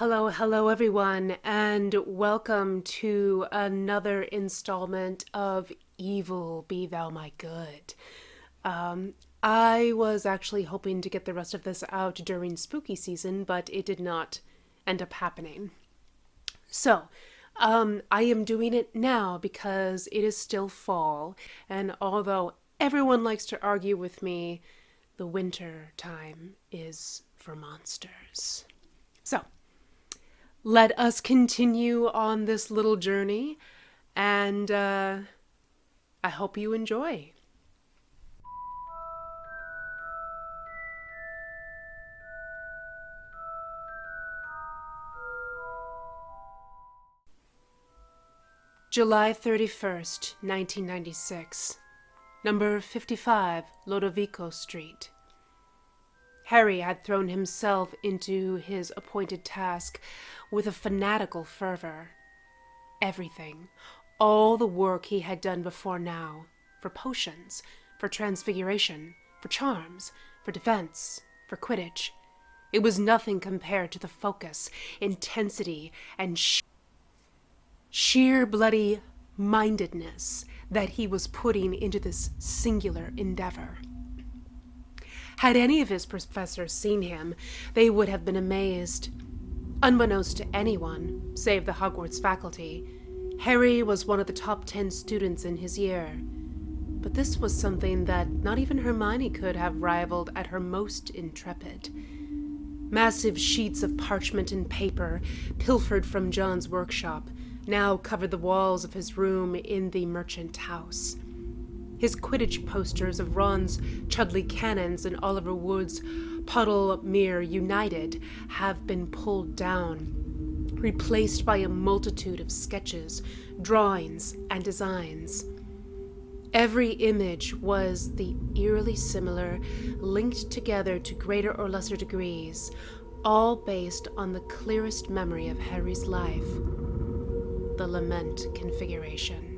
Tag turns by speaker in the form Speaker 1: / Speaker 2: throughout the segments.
Speaker 1: Hello everyone, and welcome to another installment of Evil Be Thou My Good. I was actually hoping to get the rest of this out during spooky season, but it did not end up happening. So, I am doing it now because it is still fall, and although everyone likes to argue with me, the winter time is for monsters. So, let us continue on this little journey, and I hope you enjoy. July 31st, 1996. Number 55, Lodovico Street. Harry had thrown himself into his appointed task with a fanatical fervor. Everything, all the work he had done before now, for potions, for transfiguration, for charms, for defense, for Quidditch, it was nothing compared to the focus, intensity, and sheer bloody mindedness that he was putting into this singular endeavor. Had any of his professors seen him, they would have been amazed. Unbeknownst to anyone, save the Hogwarts faculty, Harry was one of the top 10 students in his year. But this was something that not even Hermione could have rivaled at her most intrepid. Massive sheets of parchment and paper, pilfered from John's workshop, now covered the walls of his room in the merchant house. His Quidditch posters of Ron's Chudley Cannons and Oliver Wood's Puddlemere United have been pulled down, replaced by a multitude of sketches, drawings, and designs. Every image was the eerily similar, linked together to greater or lesser degrees, all based on the clearest memory of Harry's life: the Lament configuration.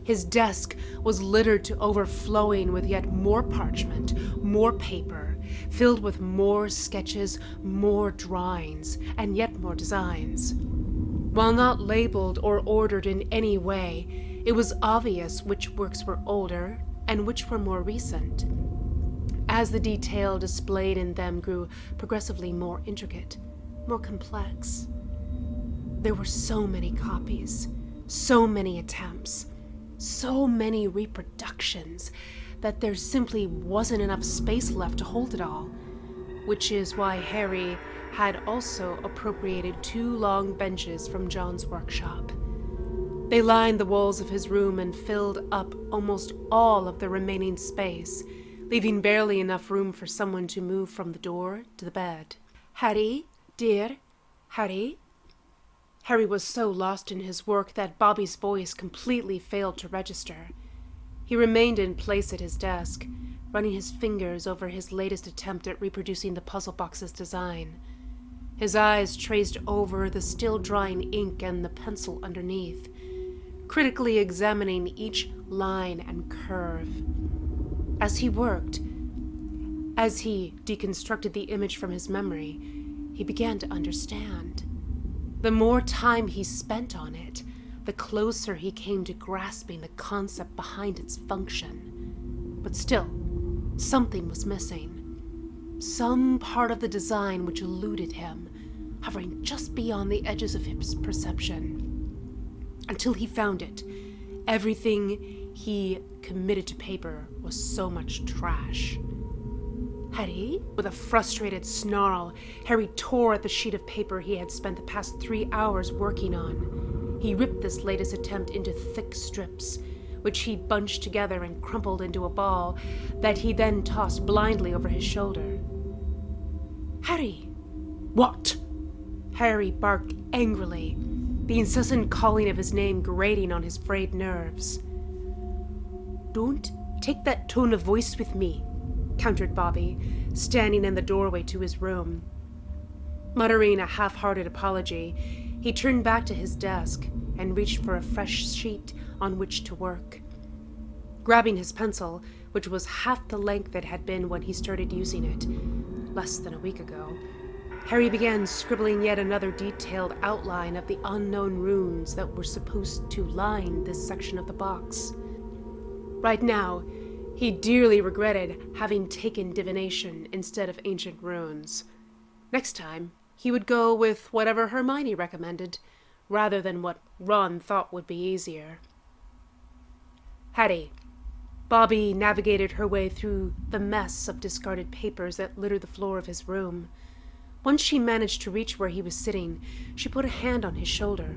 Speaker 1: His desk was littered to overflowing with yet more parchment, more paper, filled with more sketches, more drawings, and yet more designs. While not labeled or ordered in any way, it was obvious which works were older and which were more recent, as the detail displayed in them grew progressively more intricate, more complex. There were so many copies, so many attempts, so many reproductions that there simply wasn't enough space left to hold it all, which is why Harry had also appropriated 2 long benches from John's workshop. They lined the walls of his room and filled up almost all of the remaining space, leaving barely enough room for someone to move from the door to the bed. "Harry, dear, Harry?" Harry was so lost in his work that Bobby's voice completely failed to register. He remained in place at his desk, running his fingers over his latest attempt at reproducing the puzzle box's design. His eyes traced over the still-drying ink and the pencil underneath, critically examining each line and curve. As he worked, as he deconstructed the image from his memory, he began to understand. The more time he spent on it, the closer he came to grasping the concept behind its function. But still, something was missing. Some part of the design which eluded him, hovering just beyond the edges of his perception. Until he found it, everything he committed to paper was so much trash. "Harry?" With a frustrated snarl, Harry tore at the sheet of paper he had spent the past 3 hours working on. He ripped this latest attempt into thick strips, which he bunched together and crumpled into a ball that he then tossed blindly over his shoulder. "Harry!" "What?" Harry barked angrily, the incessant calling of his name grating on his frayed nerves. "Don't take that tone of voice with me," countered Bobby, standing in the doorway to his room. Muttering a half-hearted apology, he turned back to his desk and reached for a fresh sheet on which to work. Grabbing his pencil, which was half the length it had been when he started using it, less than a week ago, Harry began scribbling yet another detailed outline of the unknown runes that were supposed to line this section of the box. Right now, he dearly regretted having taken divination instead of ancient runes. Next time, he would go with whatever Hermione recommended, rather than what Ron thought would be easier. Hattie. Bobby navigated her way through the mess of discarded papers that littered the floor of his room. Once she managed to reach where he was sitting, she put a hand on his shoulder.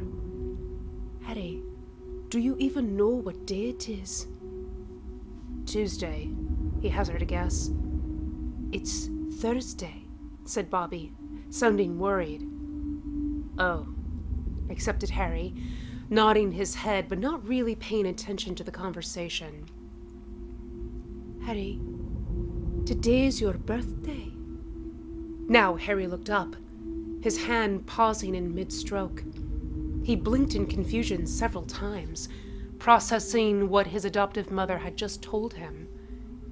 Speaker 1: Hattie, do you even know what day it is? Tuesday, he hazarded a guess. It's Thursday, said Bobby, sounding worried. Oh, accepted Harry, nodding his head but not really paying attention to the conversation. Harry, today's your birthday. Now Harry looked up, his hand pausing in mid-stroke. He blinked in confusion several times, processing what his adoptive mother had just told him.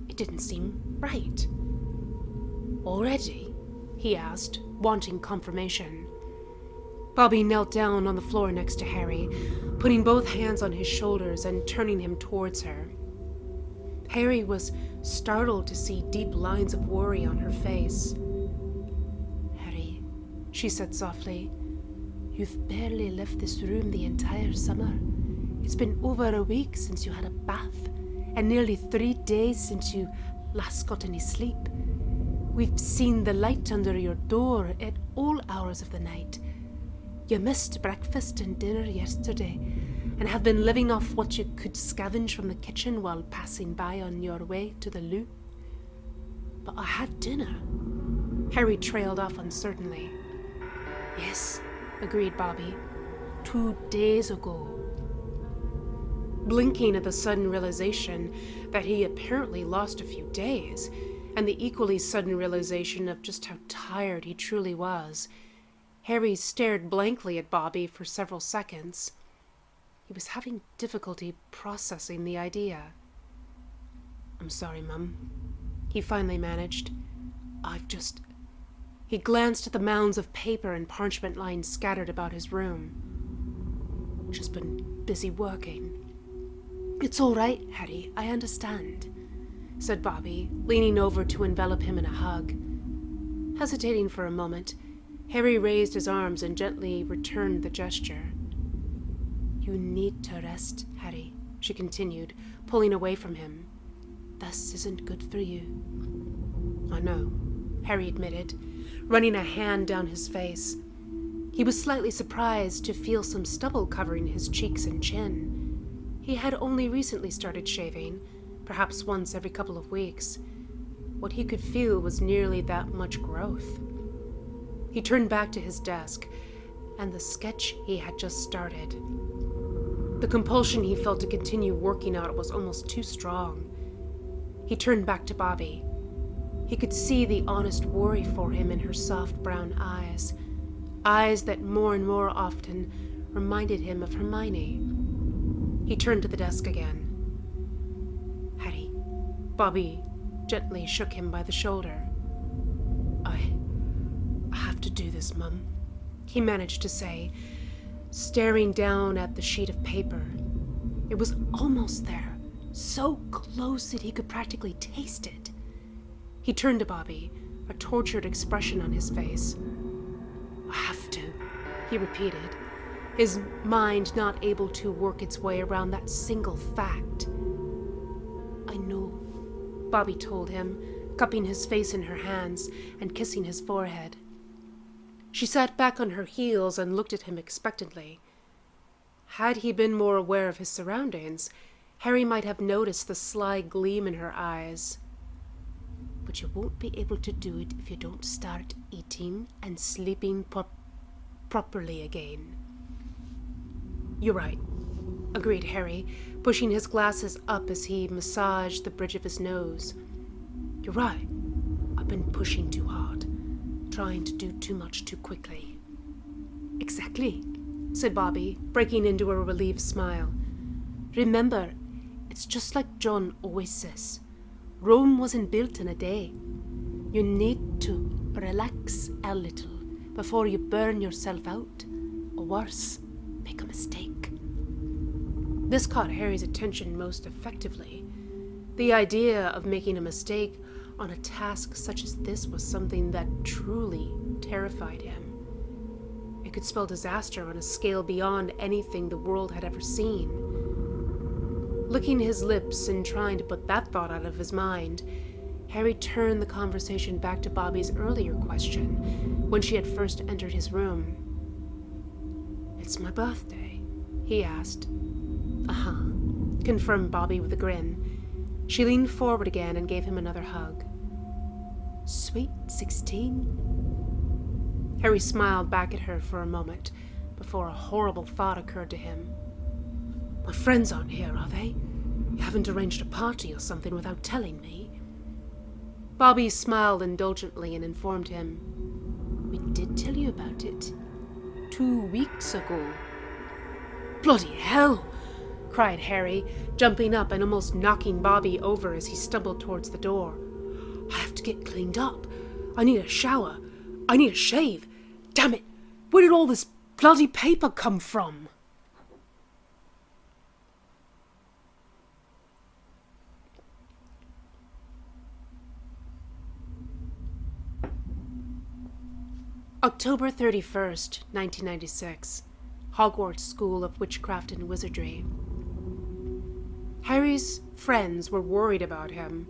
Speaker 1: It didn't seem right. Already? He asked, wanting confirmation. Bobby knelt down on the floor next to Harry, putting both hands on his shoulders and turning him towards her. Harry was startled to see deep lines of worry on her face. Harry, she said softly, you've barely left this room the entire summer. It's been over a week since you had a bath, and nearly 3 days since you last got any sleep. We've seen the light under your door at all hours of the night. You missed breakfast and dinner yesterday, and have been living off what you could scavenge from the kitchen while passing by on your way to the loo. But I had dinner. Harry trailed off uncertainly. Yes, agreed Bobby. 2 days ago. Blinking at the sudden realization that he apparently lost a few days, and the equally sudden realization of just how tired he truly was, Harry stared blankly at Bobby for several seconds. He was having difficulty processing the idea. I'm sorry, Mum, he finally managed. He glanced at the mounds of paper and parchment lines scattered about his room. Just been busy working. It's all right, Harry, I understand, said Bobby, leaning over to envelop him in a hug. Hesitating for a moment, Harry raised his arms and gently returned the gesture. You need to rest, Harry, she continued, pulling away from him. This isn't good for you. I know, Harry admitted, running a hand down his face. He was slightly surprised to feel some stubble covering his cheeks and chin. He had only recently started shaving, perhaps once every couple of weeks. What he could feel was nearly that much growth. He turned back to his desk and the sketch he had just started. The compulsion he felt to continue working out was almost too strong. He turned back to Bobby. He could see the honest worry for him in her soft brown eyes, eyes that more and more often reminded him of Hermione. He turned to the desk again. Harry, Bobby gently shook him by the shoulder. I have to do this, Mum, he managed to say, staring down at the sheet of paper. It was almost there, so close that he could practically taste it. He turned to Bobby, a tortured expression on his face. I have to, he repeated, his mind not able to work its way around that single fact. I know, Bobby told him, cupping his face in her hands and kissing his forehead. She sat back on her heels and looked at him expectantly. Had he been more aware of his surroundings, Harry might have noticed the sly gleam in her eyes. But you won't be able to do it if you don't start eating and sleeping properly again. You're right, agreed Harry, pushing his glasses up as he massaged the bridge of his nose. You're right. I've been pushing too hard, trying to do too much too quickly. Exactly, said Bobby, breaking into a relieved smile. Remember, it's just like John always says. Rome wasn't built in a day. You need to relax a little before you burn yourself out, or worse, make a mistake. This caught Harry's attention most effectively. The idea of making a mistake on a task such as this was something that truly terrified him. It could spell disaster on a scale beyond anything the world had ever seen. Licking his lips and trying to put that thought out of his mind, Harry turned the conversation back to Bobby's earlier question, when she had first entered his room. "It's my birthday?" he asked. "Uh-huh," confirmed Bobby with a grin. She leaned forward again and gave him another hug. "Sweet 16? Harry smiled back at her for a moment, before a horrible thought occurred to him. "My friends aren't here, are they? You haven't arranged a party or something without telling me?" Bobby smiled indulgently and informed him, "We did tell you about it 2 weeks ago." "Bloody hell!" cried Harry, jumping up and almost knocking Bobby over as he stumbled towards the door. "I have to get cleaned up. I need a shower. I need a shave. Damn it! Where did all this bloody paper come from?" October 31st, 1996. Hogwarts School of Witchcraft and Wizardry. Harry's friends were worried about him.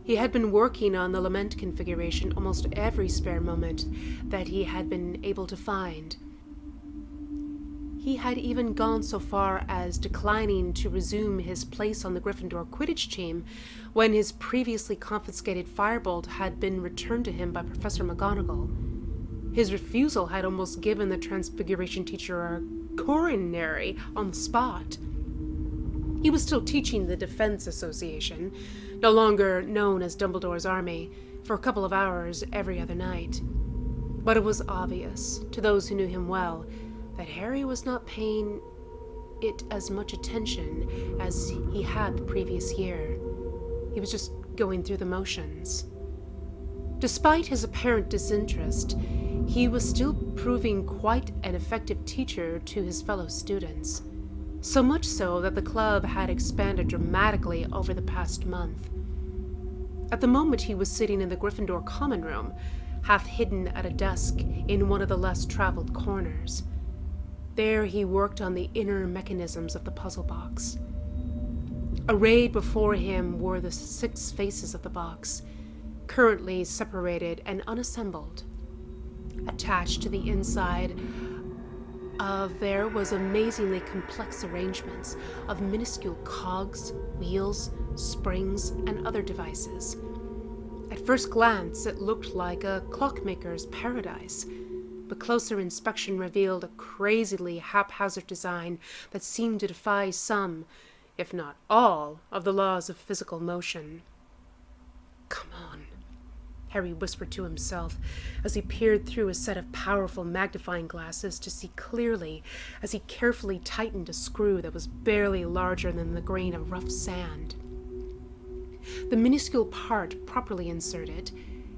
Speaker 1: He had been working on the lament configuration almost every spare moment that he had been able to find. He had even gone so far as declining to resume his place on the Gryffindor Quidditch team when his previously confiscated firebolt had been returned to him by Professor McGonagall. His refusal had almost given the Transfiguration teacher a coronary on the spot. He was still teaching the Defense Association, no longer known as Dumbledore's Army, for a couple of hours every other night. But it was obvious, to those who knew him well, that Harry was not paying it as much attention as he had the previous year. He was just going through the motions. Despite his apparent disinterest, he was still proving quite an effective teacher to his fellow students. So much so that the club had expanded dramatically over the past month. At the moment, he was sitting in the Gryffindor common room, half hidden at a desk in one of the less traveled corners. There he worked on the inner mechanisms of the puzzle box. Arrayed before him were the 6 faces of the box, currently separated and unassembled. Attached to the inside there was amazingly complex arrangements of minuscule cogs, wheels, springs, and other devices. At first glance, it looked like a clockmaker's paradise, but closer inspection revealed a crazily haphazard design that seemed to defy some, if not all, of the laws of physical motion. "Come on," Harry whispered to himself as he peered through a set of powerful magnifying glasses to see clearly as he carefully tightened a screw that was barely larger than the grain of rough sand. The minuscule part properly inserted,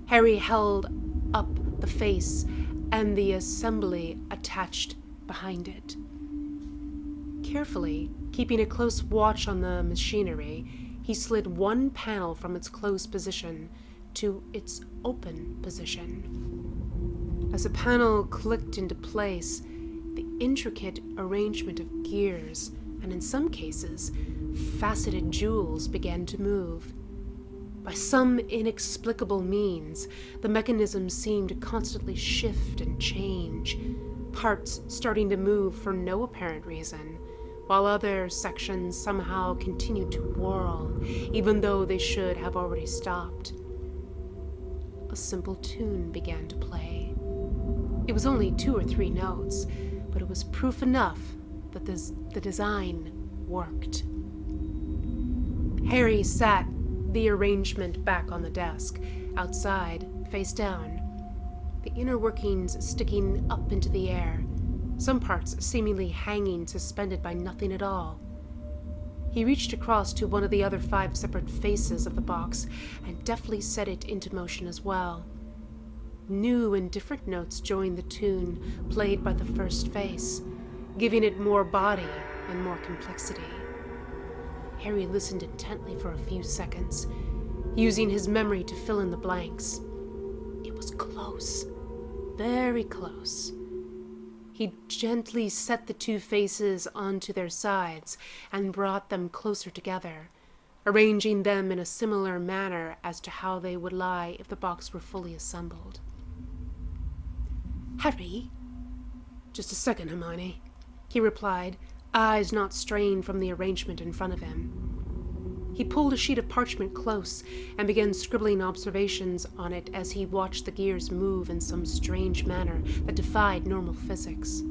Speaker 1: Harry held up the face and the assembly attached behind it. Carefully, keeping a close watch on the machinery, he slid one panel from its closed position to its open position. As the panel clicked into place, the intricate arrangement of gears, and in some cases, faceted jewels, began to move. By some inexplicable means, the mechanism seemed to constantly shift and change, parts starting to move for no apparent reason, while other sections somehow continued to whirl, even though they should have already stopped. A simple tune began to play. It was only 2 or 3 notes, but it was proof enough that the design worked. Harry sat the arrangement back on the desk, outside, face down, the inner workings sticking up into the air, some parts seemingly hanging suspended by nothing at all. He reached across to one of the other 5 separate faces of the box and deftly set it into motion as well. New and different notes joined the tune played by the first face, giving it more body and more complexity. Harry listened intently for a few seconds, using his memory to fill in the blanks. It was close, very close. He gently set the two faces onto their sides and brought them closer together, arranging them in a similar manner as to how they would lie if the box were fully assembled. "Harry?" "Just a second, Hermione," he replied, eyes not straying from the arrangement in front of him. He pulled a sheet of parchment close and began scribbling observations on it as he watched the gears move in some strange manner that defied normal physics.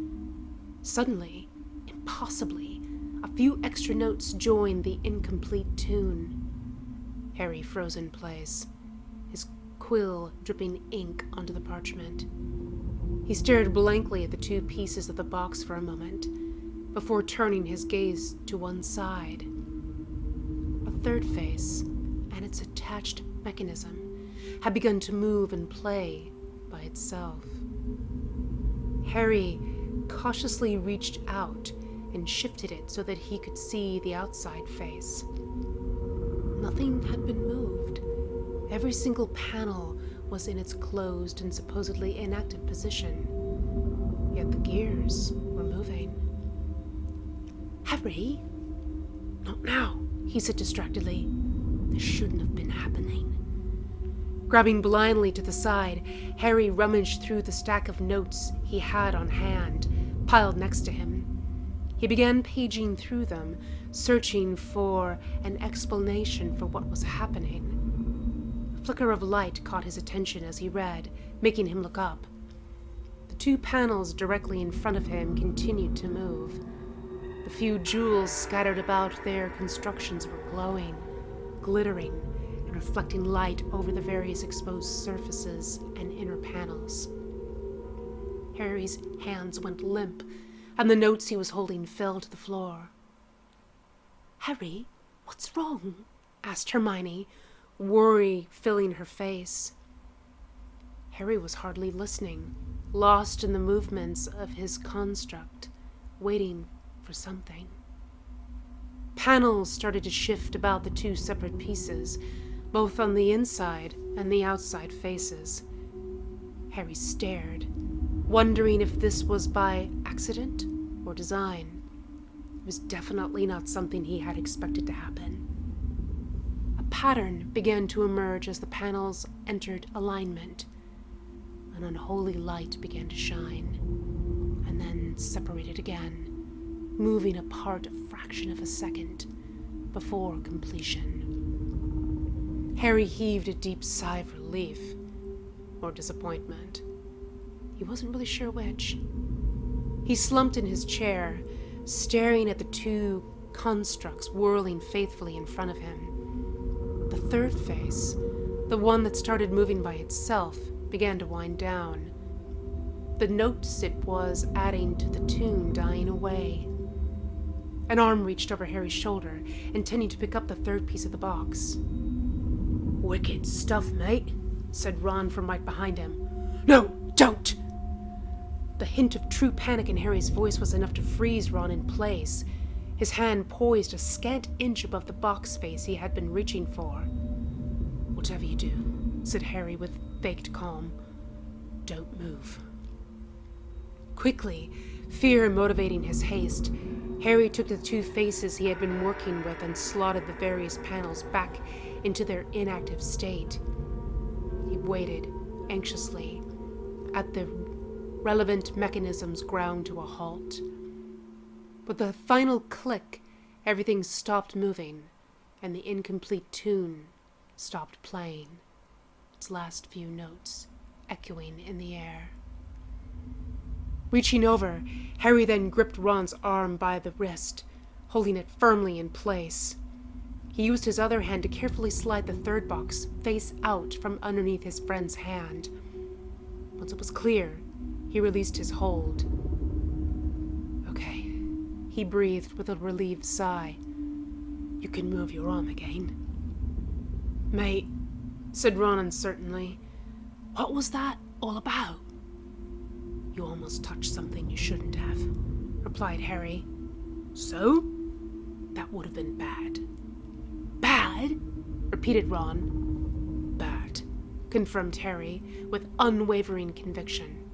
Speaker 1: Suddenly, impossibly, a few extra notes joined the incomplete tune. Harry froze in place, his quill dripping ink onto the parchment. He stared blankly at the two pieces of the box for a moment, before turning his gaze to one side. A third face, and its attached mechanism, had begun to move and play by itself. Harry cautiously reached out and shifted it so that he could see the outside face. Nothing had been moved. Every single panel was in its closed and supposedly inactive position. Yet the gears were moving. "Harry?" "Not now," he said distractedly. "This shouldn't have been happening." Grabbing blindly to the side, Harry rummaged through the stack of notes he had on hand, piled next to him. He began paging through them, searching for an explanation for what was happening. A flicker of light caught his attention as he read, making him look up. The two panels directly in front of him continued to move. The few jewels scattered about their constructions were glowing, glittering, and reflecting light over the various exposed surfaces and inner panels. Harry's hands went limp, and the notes he was holding fell to the floor. "Harry, what's wrong?" asked Hermione, worry filling her face. Harry was hardly listening, lost in the movements of his construct, waiting for something. Panels started to shift about the two separate pieces, both on the inside and the outside faces. Harry stared, wondering if this was by accident or design. It was definitely not something he had expected to happen. A pattern began to emerge as the panels entered alignment. An unholy light began to shine, and then separated again, moving apart a fraction of a second before completion. Harry heaved a deep sigh of relief, or disappointment. He wasn't really sure which. He slumped in his chair, staring at the two constructs whirling faithfully in front of him. The third face, the one that started moving by itself, began to wind down. The notes it was adding to the tune dying away. An arm reached over Harry's shoulder, intending to pick up the third piece of the box. "Wicked stuff, mate," said Ron from right behind him. "No, don't!" The hint of true panic in Harry's voice was enough to freeze Ron in place, his hand poised a scant inch above the box face he had been reaching for. "Whatever you do," said Harry with faked calm, "don't move." Quickly, fear motivating his haste, Harry took the two faces he had been working with and slotted the various panels back into their inactive state. He waited, anxiously, at the relevant mechanisms ground to a halt. With the final click, everything stopped moving, and the incomplete tune stopped playing, its last few notes echoing in the air. Reaching over, Harry then gripped Ron's arm by the wrist, holding it firmly in place. He used his other hand to carefully slide the third box face out from underneath his friend's hand. Once it was clear, he released his hold. "Okay," he breathed with a relieved sigh. "You can move your arm again." "Mate," said Ron uncertainly, "what was that?" all about?" "You almost touched something you shouldn't have," replied Harry. "So? That would have been bad." "Bad?" repeated Ron. "Bad," confirmed Harry with unwavering conviction.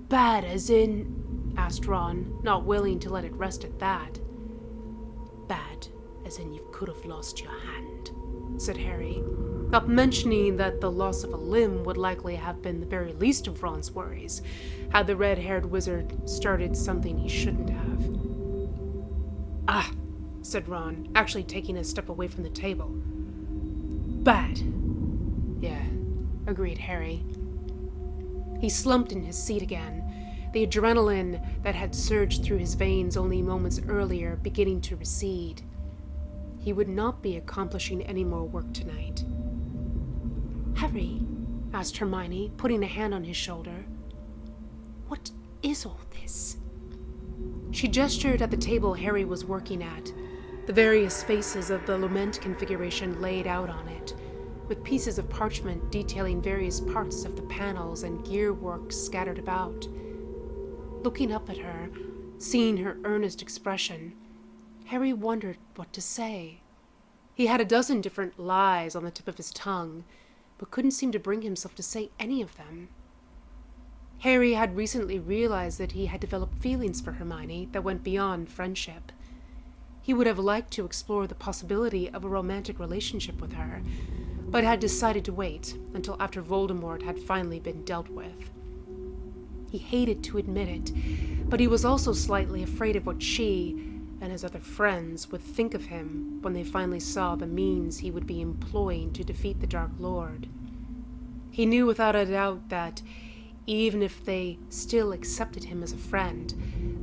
Speaker 1: "Bad as in?" asked Ron, not willing to let it rest at that. "Bad as in you could have lost your hand," said Harry, not mentioning that the loss of a limb would likely have been the very least of Ron's worries, had the red-haired wizard started something he shouldn't have. "Ah," said Ron, actually taking a step away from the table. "Bad." "Yeah," agreed Harry. He slumped in his seat again, the adrenaline that had surged through his veins only moments earlier beginning to recede. He would not be accomplishing any more work tonight. "Harry," asked Hermione, putting a hand on his shoulder, "what is all this?" She gestured at the table Harry was working at, the various faces of the lament configuration laid out on it, with pieces of parchment detailing various parts of the panels and gearwork scattered about. Looking up at her, seeing her earnest expression, Harry wondered what to say. He had a dozen different lies on the tip of his tongue, but couldn't seem to bring himself to say any of them. Harry had recently realized that he had developed feelings for Hermione that went beyond friendship. He would have liked to explore the possibility of a romantic relationship with her, but had decided to wait until after Voldemort had finally been dealt with. He hated to admit it, but he was also slightly afraid of what she and his other friends would think of him when they finally saw the means he would be employing to defeat the Dark Lord. He knew without a doubt that, even if they still accepted him as a friend,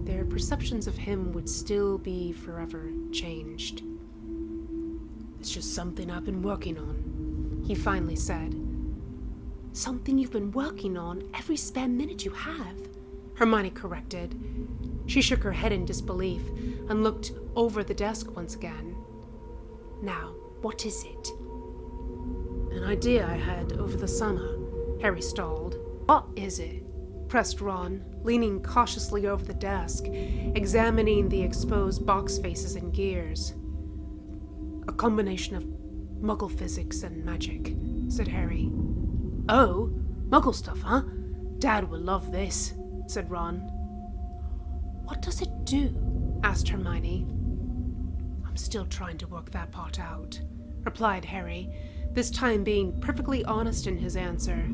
Speaker 1: their perceptions of him would still be forever changed. "It's just something I've been working on," he finally said. "Something you've been working on every spare minute you have," Hermione corrected. She shook her head in disbelief and looked over the desk once again. "Now, what is it?" "An idea I had over the summer," Harry stalled. "What is it?" pressed Ron, leaning cautiously over the desk, examining the exposed box faces and gears. "A combination of Muggle physics and magic," said Harry. "Oh, Muggle stuff, huh? Dad will love this," said Ron. "What does it do?" asked Hermione. "I'm still trying to work that part out," replied Harry, this time being perfectly honest in his answer.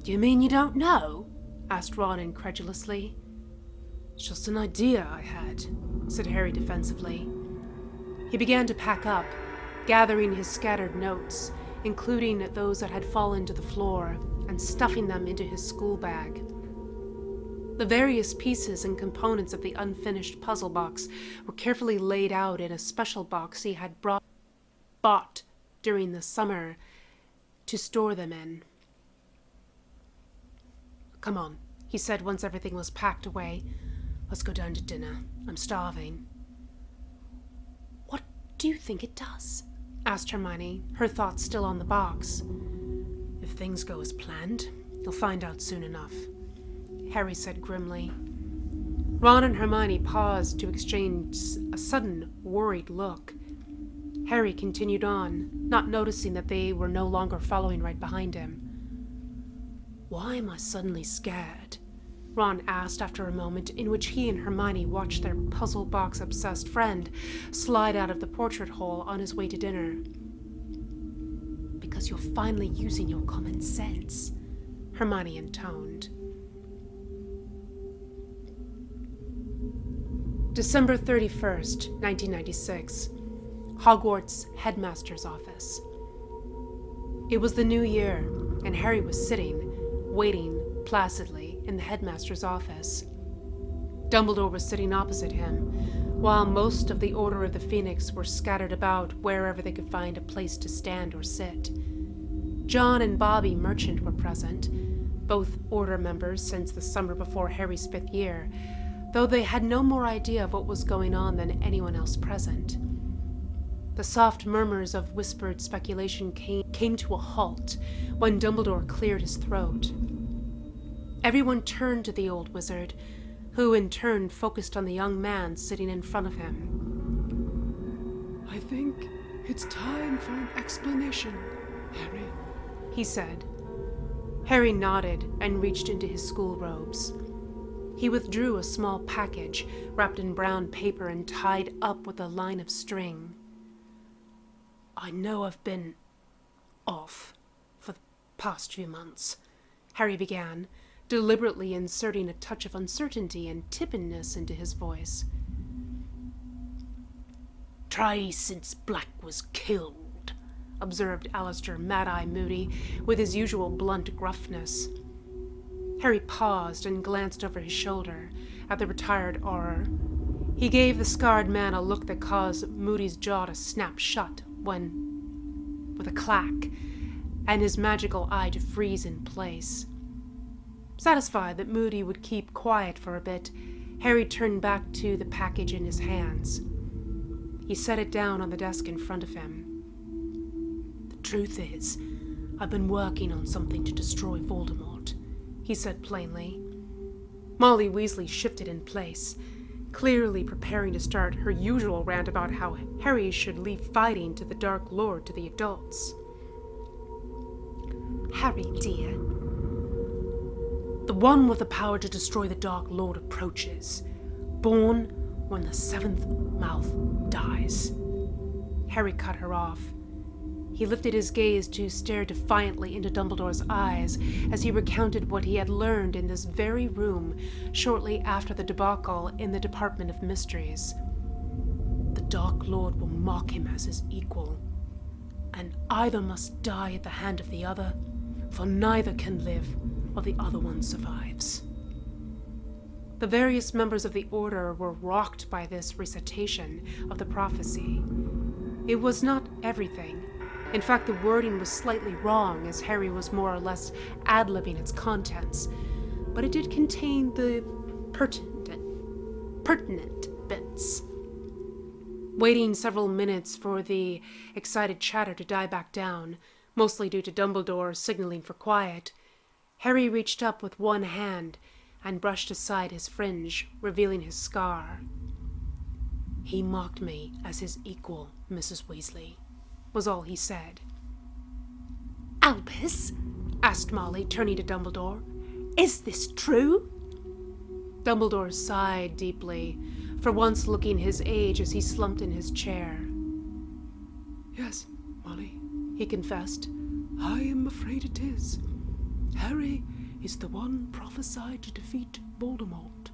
Speaker 1: "You mean you don't know?" asked Ron incredulously. "It's just an idea I had," said Harry defensively. He began to pack up, gathering his scattered notes, including those that had fallen to the floor, and stuffing them into his school bag. The various pieces and components of the unfinished puzzle box were carefully laid out in a special box he had bought during the summer to store them in. "Come on," he said once everything was packed away. "Let's go down to dinner. I'm starving." "What do you think it does?" asked Hermione, her thoughts still on the box. "If things go as planned, you'll find out soon enough," Harry said grimly. Ron and Hermione paused to exchange a sudden, worried look. Harry continued on, not noticing that they were no longer following right behind him. "Why am I suddenly scared?" Ron asked after a moment in which he and Hermione watched their puzzle box-obsessed friend slide out of the portrait hole on his way to dinner. "Because you're finally using your common sense," Hermione intoned. December 31st, 1996. Hogwarts Headmaster's Office. It was the new year, and Harry was sitting, waiting placidly in the headmaster's office. Dumbledore was sitting opposite him, while most of the Order of the Phoenix were scattered about wherever they could find a place to stand or sit. John and Bobby Merchant were present, both Order members since the summer before Harry's 5th year, though they had no more idea of what was going on than anyone else present. The soft murmurs of whispered speculation came to a halt when Dumbledore cleared his throat. Everyone turned to the old wizard, who in turn focused on the young man sitting in front of him.
Speaker 2: "I think it's time for an explanation, Harry,"
Speaker 1: he said. Harry nodded and reached into his school robes. He withdrew a small package wrapped in brown paper and tied up with a line of string. "I know I've been off for the past few months," Harry began, deliberately inserting a touch of uncertainty and tippiness into his voice. "Try since Black was killed," observed Alistair Mad-Eye Moody with his usual blunt gruffness. Harry paused and glanced over his shoulder at the retired Auror. He gave the scarred man a look that caused Moody's jaw to snap shut with a clack, and his magical eye to freeze in place. Satisfied that Moody would keep quiet for a bit, Harry turned back to the package in his hands. He set it down on the desk in front of him. "The truth is, I've been working on something to destroy Voldemort," he said plainly. Molly Weasley shifted in place, clearly preparing to start her usual rant about how Harry should leave fighting to the Dark Lord to the adults. "Harry, dear, the one with the power to destroy the Dark Lord approaches, born when the seventh mouth dies." Harry cut her off. He lifted his gaze to stare defiantly into Dumbledore's eyes as he recounted what he had learned in this very room shortly after the debacle in the Department of Mysteries. "The Dark Lord will mock him as his equal, and either must die at the hand of the other, for neither can live while the other one survives." The various members of the Order were rocked by this recitation of the prophecy. It was not everything. In fact, the wording was slightly wrong, as Harry was more or less ad-libbing its contents, but it did contain the pertinent bits. Waiting several minutes for the excited chatter to die back down, mostly due to Dumbledore signaling for quiet, Harry reached up with one hand and brushed aside his fringe, revealing his scar. "He mocked me as his equal, Mrs. Weasley," was all he said.
Speaker 3: "Albus," asked Molly, turning to Dumbledore, "is this true?"
Speaker 1: Dumbledore sighed deeply, for once looking his age as he slumped in his chair.
Speaker 2: "Yes, Molly," he confessed. "I am afraid it is. Harry is the one prophesied to defeat Voldemort."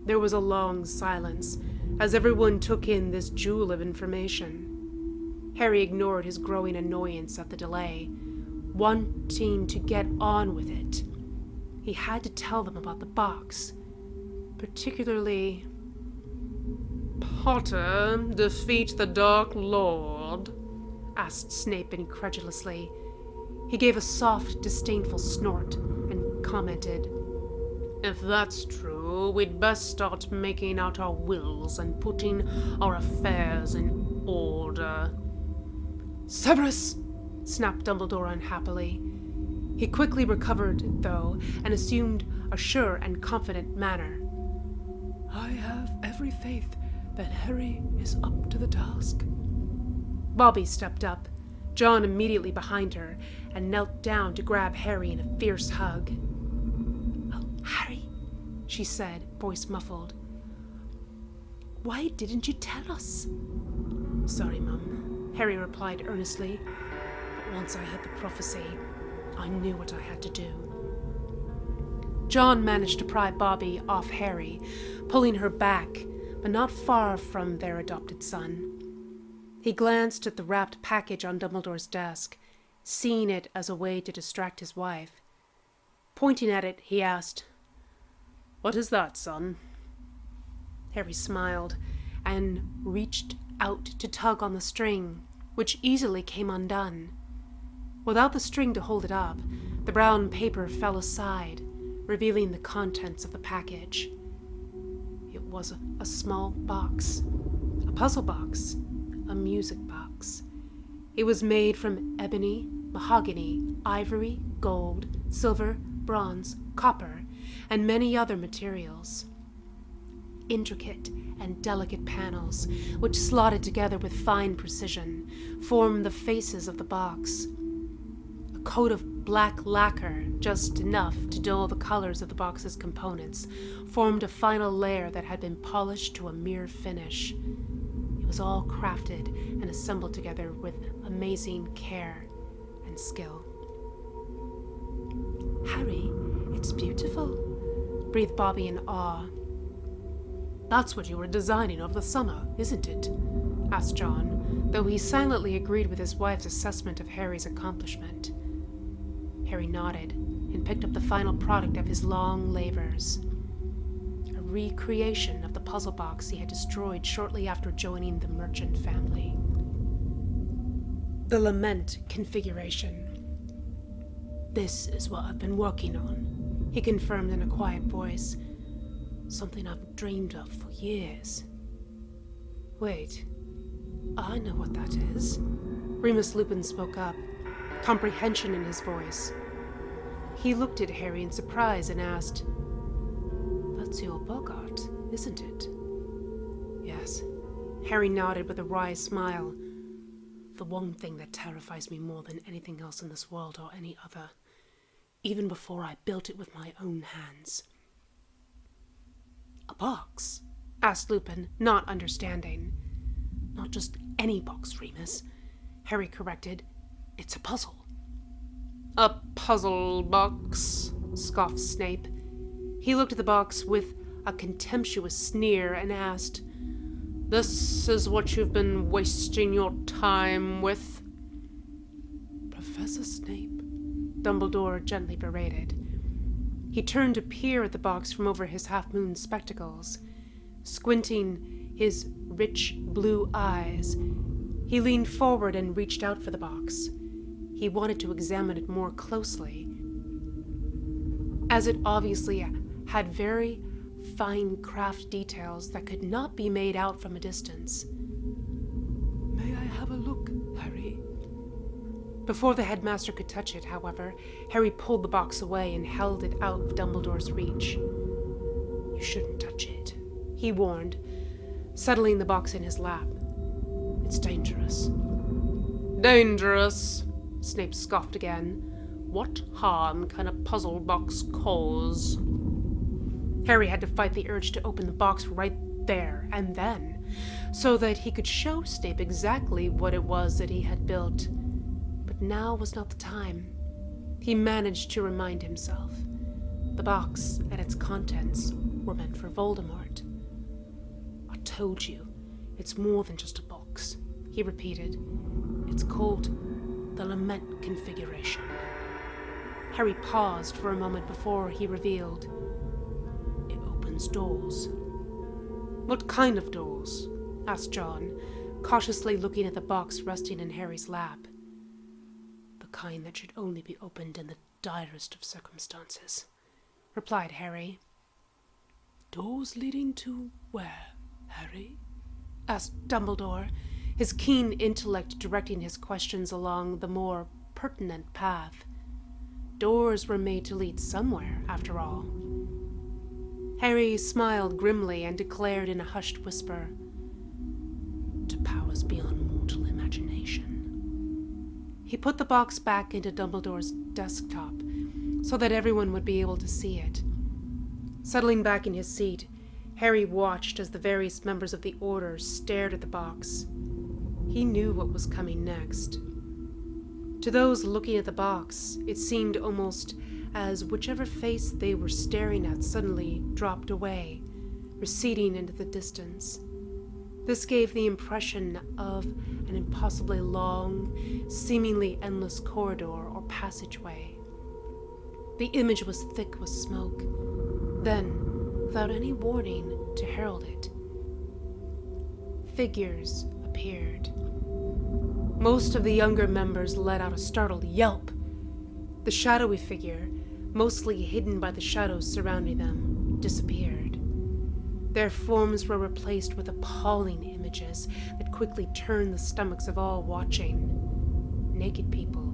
Speaker 1: There was a long silence, as everyone took in this jewel of information. Harry ignored his growing annoyance at the delay, wanting to get on with it. He had to tell them about the box, particularly...
Speaker 4: "Potter defeat the Dark Lord?"
Speaker 1: asked Snape incredulously. He gave a soft, disdainful snort and commented,
Speaker 4: "If that's true, we'd best start making out our wills and putting our affairs in order."
Speaker 1: "Severus!" snapped Dumbledore unhappily. He quickly recovered, though, and assumed a sure and confident manner.
Speaker 2: "I have every faith that Harry is up to the task."
Speaker 1: Bobby stepped up, John immediately behind her, and knelt down to grab Harry in a fierce hug.
Speaker 3: "Oh, Harry," she said, voice muffled. "Why didn't you tell us?"
Speaker 1: "Sorry, Mum," Harry replied earnestly, "but once I had the prophecy, I knew what I had to do." John managed to pry Bobby off Harry, pulling her back, but not far from their adopted son. He glanced at the wrapped package on Dumbledore's desk, seeing it as a way to distract his wife. Pointing at it, he asked,
Speaker 4: "What is that, son?"
Speaker 1: Harry smiled and reached out to tug on the string, which easily came undone. Without the string to hold it up, the brown paper fell aside, revealing the contents of the package. It was a small box, a puzzle box, a music box. It was made from ebony, mahogany, ivory, gold, silver, bronze, copper, and many other materials. Intricate and delicate panels, which slotted together with fine precision, formed the faces of the box. A coat of black lacquer, just enough to dull the colors of the box's components, formed a final layer that had been polished to a mere finish. It was all crafted and assembled together with amazing care and skill.
Speaker 3: Harry, it's beautiful, breathed Bobby in awe.
Speaker 1: That's what you were designing over the summer, isn't it? Asked John, though he silently agreed with his wife's assessment of Harry's accomplishment. Harry nodded and picked up the final product of his long labors. A recreation of the puzzle box he had destroyed shortly after joining the merchant family. The lament configuration. This is what I've been working on, he confirmed in a quiet voice. Something I've dreamed of for years. Wait, I know what that is. Remus Lupin spoke up, comprehension in his voice. He looked at Harry in surprise and asked, "That's your Bogart, isn't it?" "Yes." Harry nodded with a wry smile. "The one thing that terrifies me more than anything else in this world or any other, even before I built it with my own hands." "A box?" asked Lupin, not understanding. "Not just any box, Remus," Harry corrected. "It's a puzzle." "A puzzle box?" scoffed Snape. He looked at the box with a contemptuous sneer and asked, "This is what you've been wasting your time with?"
Speaker 2: Professor Snape,
Speaker 1: Dumbledore gently berated. He turned to peer at the box from over his half-moon spectacles. Squinting his rich blue eyes, he leaned forward and reached out for the box. He wanted to examine it more closely, as it obviously had very fine craft details that could not be made out from a distance.
Speaker 2: may I have a look, Harry?
Speaker 1: Before the headmaster could touch it, however, Harry pulled the box away and held it out of Dumbledore's reach. "You shouldn't touch it," he warned, settling the box in his lap. "It's dangerous." "Dangerous?" Snape scoffed again. "What harm can a puzzle box cause?" Harry had to fight the urge to open the box right there and then, so that he could show Snape exactly what it was that he had built. But now was not the time. He managed to remind himself. The box and its contents were meant for Voldemort. "I told you, it's more than just a box," he repeated. "It's called the Lament configuration." Harry paused for a moment before he revealed. "It opens doors." "What kind of doors?" asked John, cautiously looking at the box resting in Harry's lap. "The kind that should only be opened in the direst of circumstances," replied Harry.
Speaker 2: Doors leading to where, Harry?
Speaker 1: asked Dumbledore, his keen intellect directing his questions along the more pertinent path. Doors were made to lead somewhere, after all. Harry smiled grimly and declared in a hushed whisper, "To powers beyond mortal imagination." He put the box back into Dumbledore's desktop so that everyone would be able to see it. Settling back in his seat, Harry watched as the various members of the Order stared at the box. He knew what was coming next. To those looking at the box, it seemed almost as whichever face they were staring at suddenly dropped away, receding into the distance. This gave the impression of an impossibly long, seemingly endless corridor or passageway. The image was thick with smoke. Then, without any warning to herald it, figures appeared. Most of the younger members let out a startled yelp. The shadowy figure, mostly hidden by the shadows surrounding them, disappeared. Their forms were replaced with appalling images that quickly turned the stomachs of all watching. Naked people,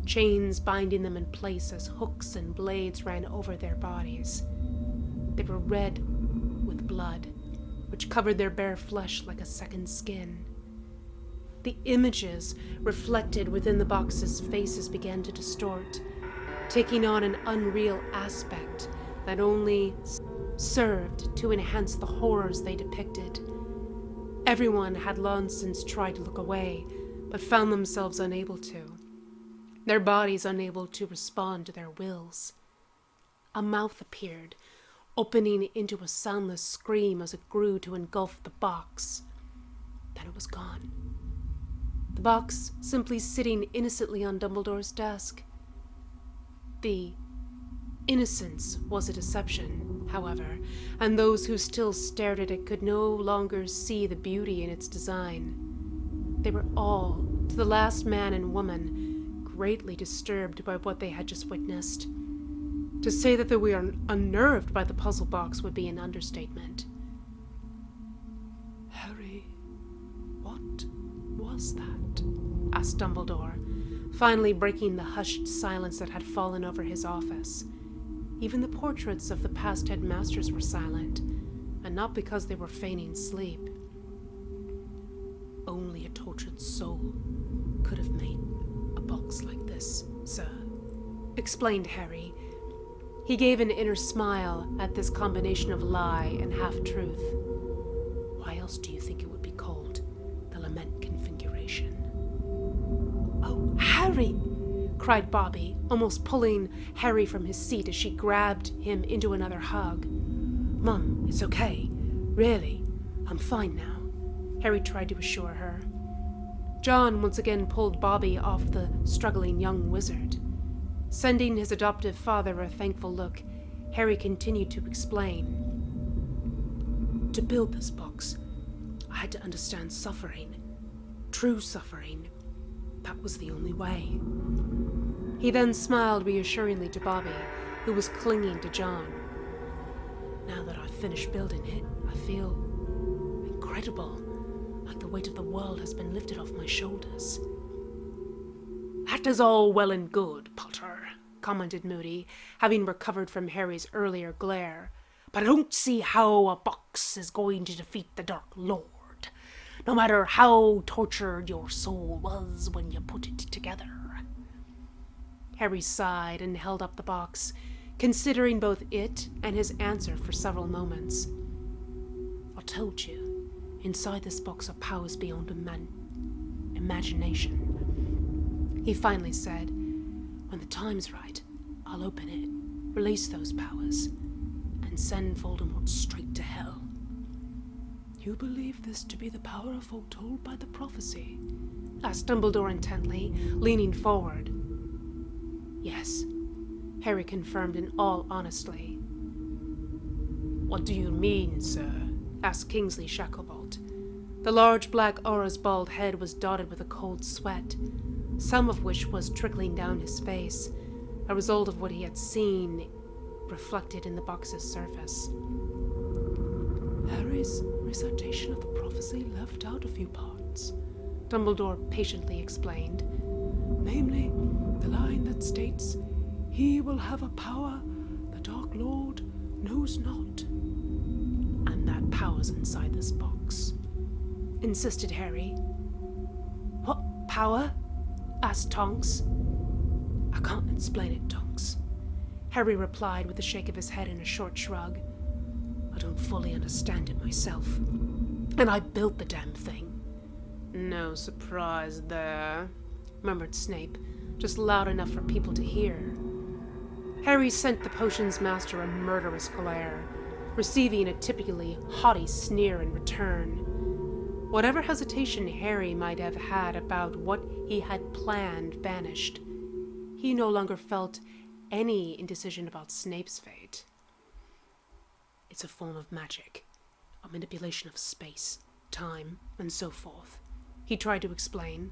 Speaker 1: chains binding them in place as hooks and blades ran over their bodies. They were red with blood, which covered their bare flesh like a second skin. The images reflected within the box's faces began to distort, taking on an unreal aspect that only served to enhance the horrors they depicted. Everyone had long since tried to look away, but found themselves unable to, their bodies unable to respond to their wills. A mouth appeared, opening into a soundless scream as it grew to engulf the box. Then it was gone. The box simply sitting innocently on Dumbledore's desk. The innocence was a deception, however, and those who still stared at it could no longer see the beauty in its design. They were all, to the last man and woman, greatly disturbed by what they had just witnessed. To say that they were unnerved by the puzzle box would be an understatement.
Speaker 2: Harry, what was that?
Speaker 1: Asked Dumbledore, finally breaking the hushed silence that had fallen over his office. Even the portraits of the past headmasters were silent, and not because they were feigning sleep.
Speaker 2: Only a tortured soul could have made a box like this, sir,
Speaker 1: explained Harry. He gave an inner smile at this combination of lie and half-truth.
Speaker 2: Why else do you think it would be called the Lament Configuration?
Speaker 1: "Oh, Harry!" cried Bobby, almost pulling Harry from his seat as she grabbed him into another hug.
Speaker 2: Mum, it's okay. Really, I'm fine now,
Speaker 1: Harry tried to assure her. John once again pulled Bobby off the struggling young wizard. Sending his adoptive father a thankful look, Harry continued to explain.
Speaker 2: To build this box, I had to understand suffering. True suffering. That was the only way.
Speaker 1: He then smiled reassuringly to Bobby, who was clinging to John.
Speaker 2: Now that I've finished building it, I feel incredible, like the weight of the world has been lifted off my shoulders.
Speaker 4: That is all well and good, Potter,
Speaker 1: commented Moody, having recovered from Harry's earlier glare.
Speaker 4: But I don't see how a box is going to defeat the Dark Lord, no matter how tortured your soul was when you put it together.
Speaker 1: Harry sighed and held up the box, considering both it and his answer for several moments.
Speaker 2: I told you, inside this box are powers beyond imagination, he finally said. When the time's right, I'll open it, release those powers, and send Voldemort straight to hell.
Speaker 3: You believe this to be the power foretold by the prophecy?
Speaker 1: Asked Dumbledore intently, leaning forward.
Speaker 2: Yes,
Speaker 1: Harry confirmed in all honesty.
Speaker 4: What do you mean, sir?
Speaker 1: Asked Kingsley Shacklebolt. The large black aura's bald head was dotted with a cold sweat, some of which was trickling down his face, a result of what he had seen reflected in the box's surface.
Speaker 3: Harry's recitation of the prophecy left out a few parts,
Speaker 1: Dumbledore patiently explained.
Speaker 3: Namely, the line that states, "He will have a power the Dark Lord knows not."
Speaker 2: And that power's inside this box,
Speaker 1: insisted Harry. What power? Asked Tonks.
Speaker 2: I can't explain it, Tonks,
Speaker 1: Harry replied with a shake of his head and a short shrug.
Speaker 2: I don't fully understand it myself, and I built the damn thing.
Speaker 4: No surprise there,
Speaker 1: murmured Snape, just loud enough for people to hear. Harry sent the potion's master a murderous glare, receiving a typically haughty sneer in return. Whatever hesitation Harry might have had about what he had planned vanished. He no longer felt any indecision about Snape's fate.
Speaker 2: It's a form of magic, a manipulation of space, time, and so forth,
Speaker 1: he tried to explain.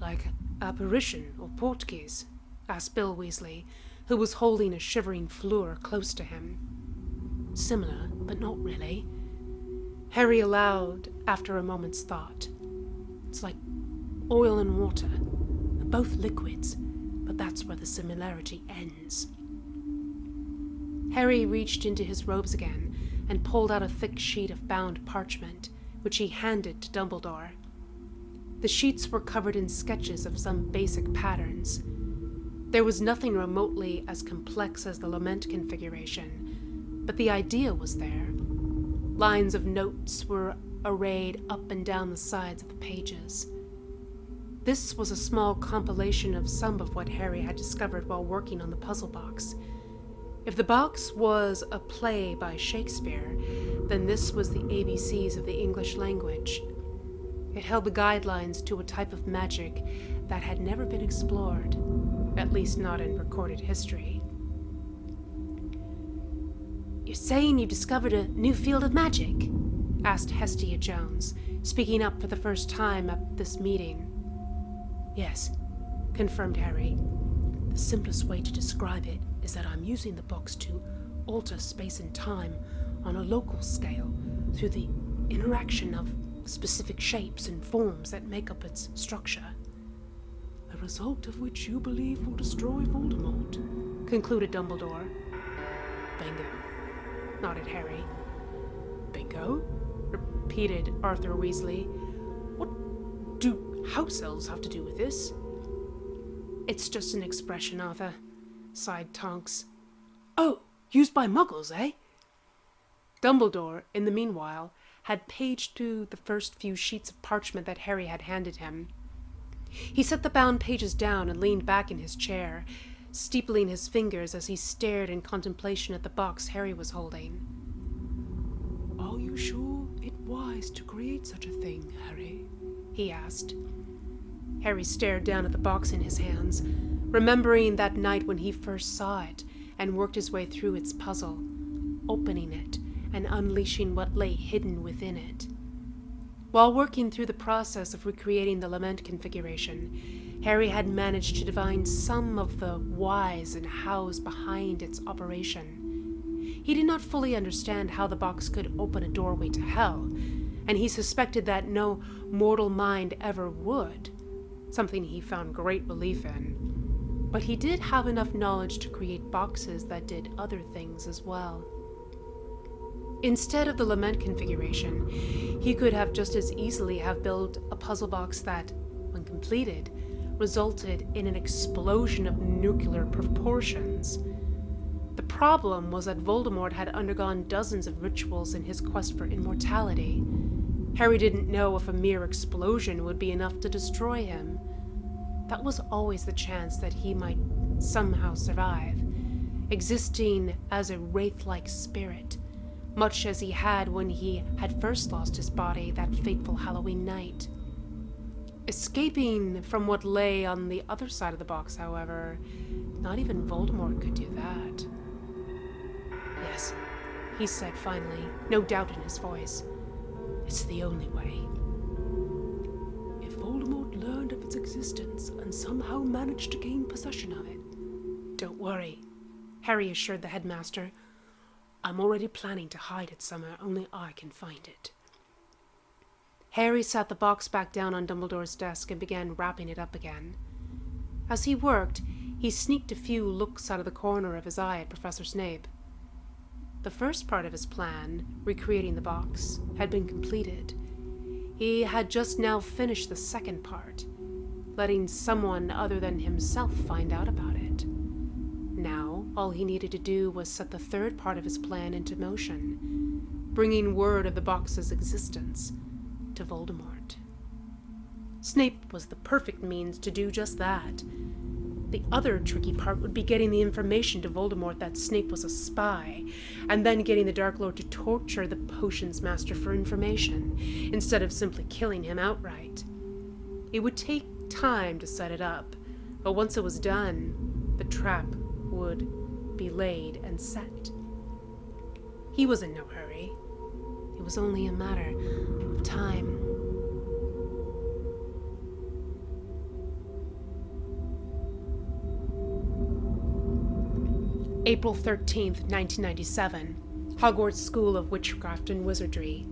Speaker 2: Like apparition or portkeys?
Speaker 1: Asked Bill Weasley, who was holding a shivering Fleur close to him.
Speaker 2: Similar,
Speaker 3: but not really.
Speaker 1: Harry allowed after a moment's thought.
Speaker 3: It's like oil and water. They're both liquids, but that's where the similarity ends.
Speaker 1: Harry reached into his robes again and pulled out a thick sheet of bound parchment, which he handed to Dumbledore. The sheets were covered in sketches of some basic patterns. There was nothing remotely as complex as the lament configuration, but the idea was there. Lines of notes were arrayed up and down the sides of the pages. This was a small compilation of some of what Harry had discovered while working on the puzzle box. If the box was a play by Shakespeare, then this was the ABCs of the English language. It held the guidelines to a type of magic that had never been explored, at least not in recorded history.
Speaker 3: You're saying you discovered a new field of magic? Asked Hestia Jones, speaking up for the first time at this meeting.
Speaker 4: Yes, confirmed Harry. The simplest way to describe it is that I'm using the box to alter space and time on a local scale through the interaction of specific shapes and forms that make up its structure.
Speaker 2: The result of which you believe will destroy Voldemort, concluded Dumbledore.
Speaker 4: Bingo, nodded Harry.
Speaker 1: Bingo? Repeated Arthur Weasley. What do house elves have to do with this?
Speaker 3: It's just an expression, Arthur, sighed Tonks.
Speaker 1: Oh, used by muggles, eh? Dumbledore, in the meanwhile, had paged through the first few sheets of parchment that Harry had handed him. He set the bound pages down and leaned back in his chair, steepling his fingers as he stared in contemplation at the box Harry was holding.
Speaker 2: Are you sure it wise to create such a thing, Harry?
Speaker 1: He asked. Harry stared down at the box in his hands, remembering that night when he first saw it and worked his way through its puzzle, opening it and unleashing what lay hidden within it. While working through the process of recreating the lament configuration, Harry had managed to divine some of the whys and hows behind its operation. He did not fully understand how the box could open a doorway to hell, and he suspected that no mortal mind ever would, something he found great relief in. But he did have enough knowledge to create boxes that did other things as well. Instead of the lament configuration, he could have just as easily have built a puzzle box that, when completed, resulted in an explosion of nuclear proportions. The problem was that Voldemort had undergone dozens of rituals in his quest for immortality. Harry didn't know if a mere explosion would be enough to destroy him. That was always the chance that he might somehow survive, existing as a wraith-like spirit, much as he had when he had first lost his body that fateful Halloween night. Escaping from what lay on the other side of the box, however, not even Voldemort could do that.
Speaker 3: Yes, he said finally, no doubt in his voice. It's the only way.
Speaker 2: If Voldemort learned of its existence and somehow managed to gain possession of it.
Speaker 3: Don't worry, Harry assured the headmaster. I'm already planning to hide it somewhere only I can find it.
Speaker 1: Harry sat the box back down on Dumbledore's desk and began wrapping it up again. As he worked, he sneaked a few looks out of the corner of his eye at Professor Snape. The first part of his plan, recreating the box, had been completed. He had just now finished the second part, letting someone other than himself find out about it. Now, all he needed to do was set the third part of his plan into motion, bringing word of the box's existence to Voldemort. Snape was the perfect means to do just that. The other tricky part would be getting the information to Voldemort that Snape was a spy, and then getting the Dark Lord to torture the potions master for information, instead of simply killing him outright. It would take time to set it up, but once it was done, the trap would be laid and set. He was in no hurry. It was only a matter of time. April 13th, 1997. Hogwarts School of Witchcraft and Wizardry.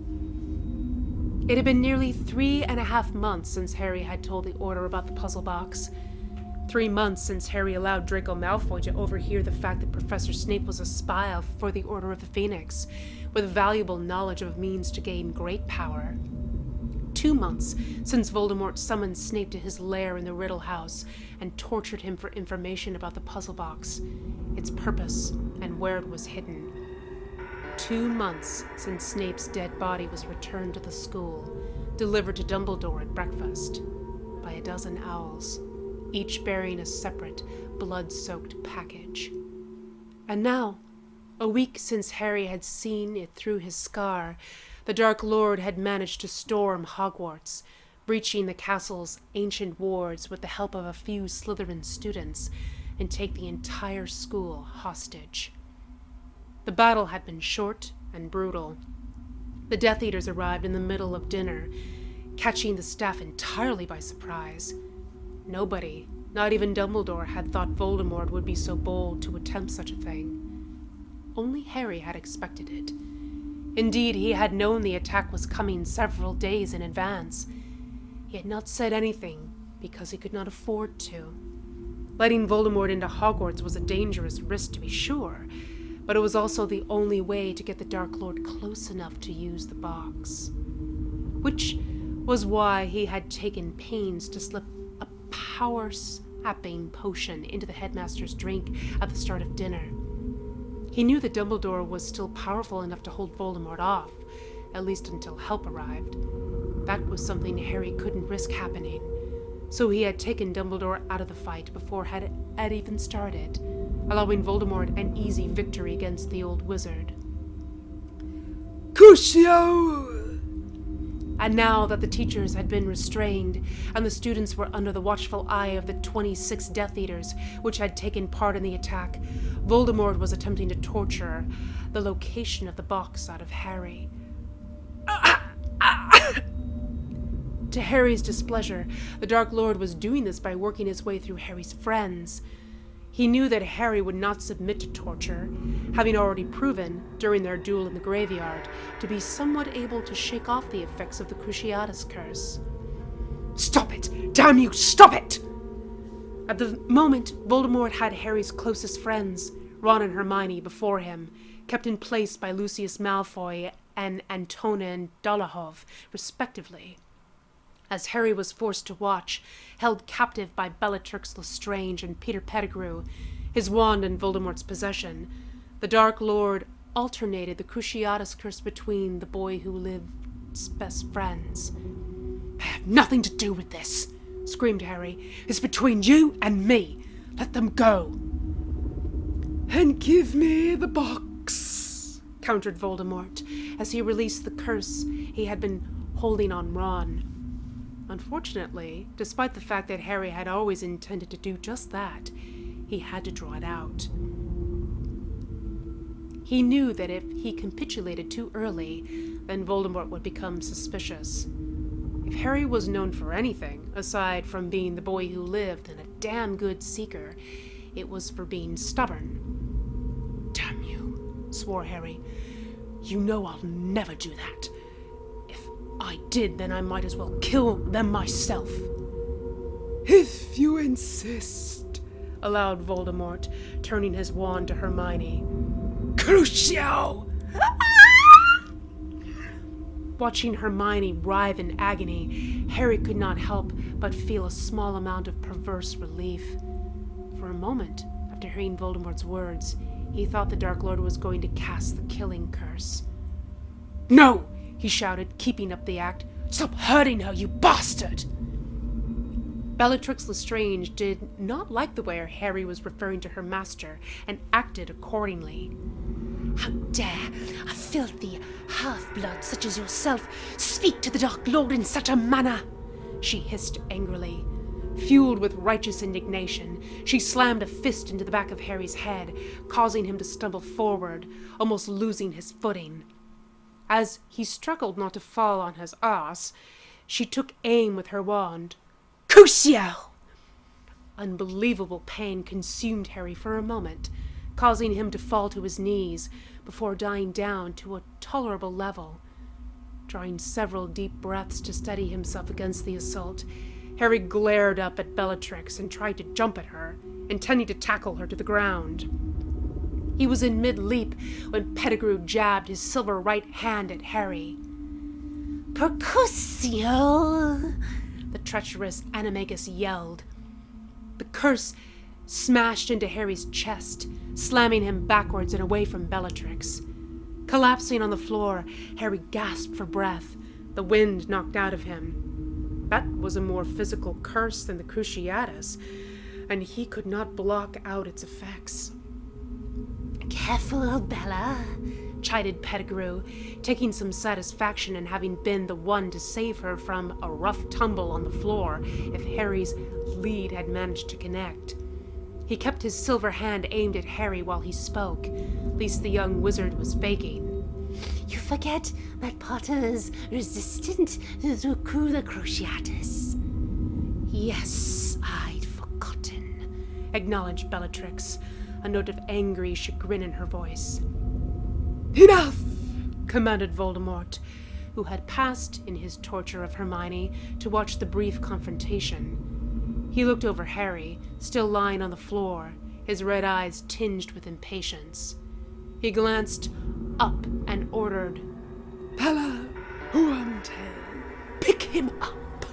Speaker 1: It had been nearly 3.5 months since Harry had told the Order about the puzzle box. 3 months since Harry allowed Draco Malfoy to overhear the fact that Professor Snape was a spy for the Order of the Phoenix, with valuable knowledge of means to gain great power. 2 months since Voldemort summoned Snape to his lair in the Riddle House and tortured him for information about the puzzle box, its purpose, and where it was hidden. 2 months since Snape's dead body was returned to the school, delivered to Dumbledore at breakfast, by a dozen owls, each bearing a separate, blood-soaked package. And now, a week since Harry had seen it through his scar, the Dark Lord had managed to storm Hogwarts, breaching the castle's ancient wards with the help of a few Slytherin students, and take the entire school hostage. The battle had been short and brutal. The Death Eaters arrived in the middle of dinner, catching the staff entirely by surprise. Nobody, not even Dumbledore, had thought Voldemort would be so bold to attempt such a thing. Only Harry had expected it. Indeed, he had known the attack was coming several days in advance. He had not said anything because he could not afford to. Letting Voldemort into Hogwarts was a dangerous risk, to be sure, but it was also the only way to get the Dark Lord close enough to use the box. Which was why he had taken pains to slip a power-sapping potion into the headmaster's drink at the start of dinner. He knew that Dumbledore was still powerful enough to hold Voldemort off, at least until help arrived. That was something Harry couldn't risk happening, so he had taken Dumbledore out of the fight before it had even started, allowing Voldemort an easy victory against the old wizard.
Speaker 2: Crucio!
Speaker 1: And now that the teachers had been restrained, and the students were under the watchful eye of the 26 Death Eaters which had taken part in the attack, Voldemort was attempting to torture the location of the box out of Harry. To Harry's displeasure, the Dark Lord was doing this by working his way through Harry's friends. He knew that Harry would not submit to torture, having already proven, during their duel in the graveyard, to be somewhat able to shake off the effects of the Cruciatus curse.
Speaker 2: Stop it! Damn you, stop it!
Speaker 1: At the moment, Voldemort had Harry's closest friends, Ron and Hermione, before him, kept in place by Lucius Malfoy and Antonin Dolohov, respectively. As Harry was forced to watch, held captive by Bellatrix Lestrange and Peter Pettigrew, his wand in Voldemort's possession, the Dark Lord alternated the Cruciatus curse between the boy who lived's best friends.
Speaker 2: I have nothing to do with this, screamed Harry. It's between you and me. Let them go. And give me the box, countered Voldemort, as he released the curse he had been holding on Ron.
Speaker 1: Unfortunately, despite the fact that Harry had always intended to do just that, he had to draw it out. He knew that if he capitulated too early, then Voldemort would become suspicious. If Harry was known for anything, aside from being the boy who lived and a damn good seeker, it was for being stubborn.
Speaker 2: Damn you, swore Harry. You know I'll never do that. I did, then I might as well kill them myself. If you insist, allowed Voldemort, turning his wand to Hermione. Crucio!
Speaker 1: Watching Hermione writhe in agony, Harry could not help but feel a small amount of perverse relief. For a moment, after hearing Voldemort's words, he thought the Dark Lord was going to cast the killing curse.
Speaker 2: No! He shouted, keeping up the act. Stop hurting her, you bastard!
Speaker 1: Bellatrix Lestrange did not like the way Harry was referring to her master, and acted accordingly.
Speaker 3: How dare a filthy half-blood such as yourself speak to the Dark Lord in such a manner?
Speaker 1: She hissed angrily. Fueled with righteous indignation, she slammed a fist into the back of Harry's head, causing him to stumble forward, almost losing his footing. As he struggled not to fall on his ass, she took aim with her wand.
Speaker 2: Crucio!
Speaker 1: Unbelievable pain consumed Harry for a moment, causing him to fall to his knees, before dying down to a tolerable level. Drawing several deep breaths to steady himself against the assault, Harry glared up at Bellatrix and tried to jump at her, intending to tackle her to the ground. He was in mid-leap when Pettigrew jabbed his silver right hand at Harry.
Speaker 3: "Percussio!"
Speaker 1: the treacherous animagus yelled. The curse smashed into Harry's chest, slamming him backwards and away from Bellatrix. Collapsing on the floor, Harry gasped for breath, the wind knocked out of him. That was a more physical curse than the Cruciatus, and he could not block out its effects.
Speaker 3: "Careful, Bella,"
Speaker 1: chided Pettigrew, taking some satisfaction in having been the one to save her from a rough tumble on the floor if Harry's lead had managed to connect. He kept his silver hand aimed at Harry while he spoke, lest the young wizard was faking.
Speaker 3: "You forget that Potter is resistant to the Cruciatus."
Speaker 1: Yes, I'd forgotten, acknowledged Bellatrix, a note of angry chagrin in her voice.
Speaker 2: Enough!
Speaker 1: Commanded Voldemort, who had passed in his torture of Hermione to watch the brief confrontation. He looked over Harry, still lying on the floor, his red eyes tinged with impatience. He glanced up and ordered,
Speaker 2: Bella Huantail, pick him up!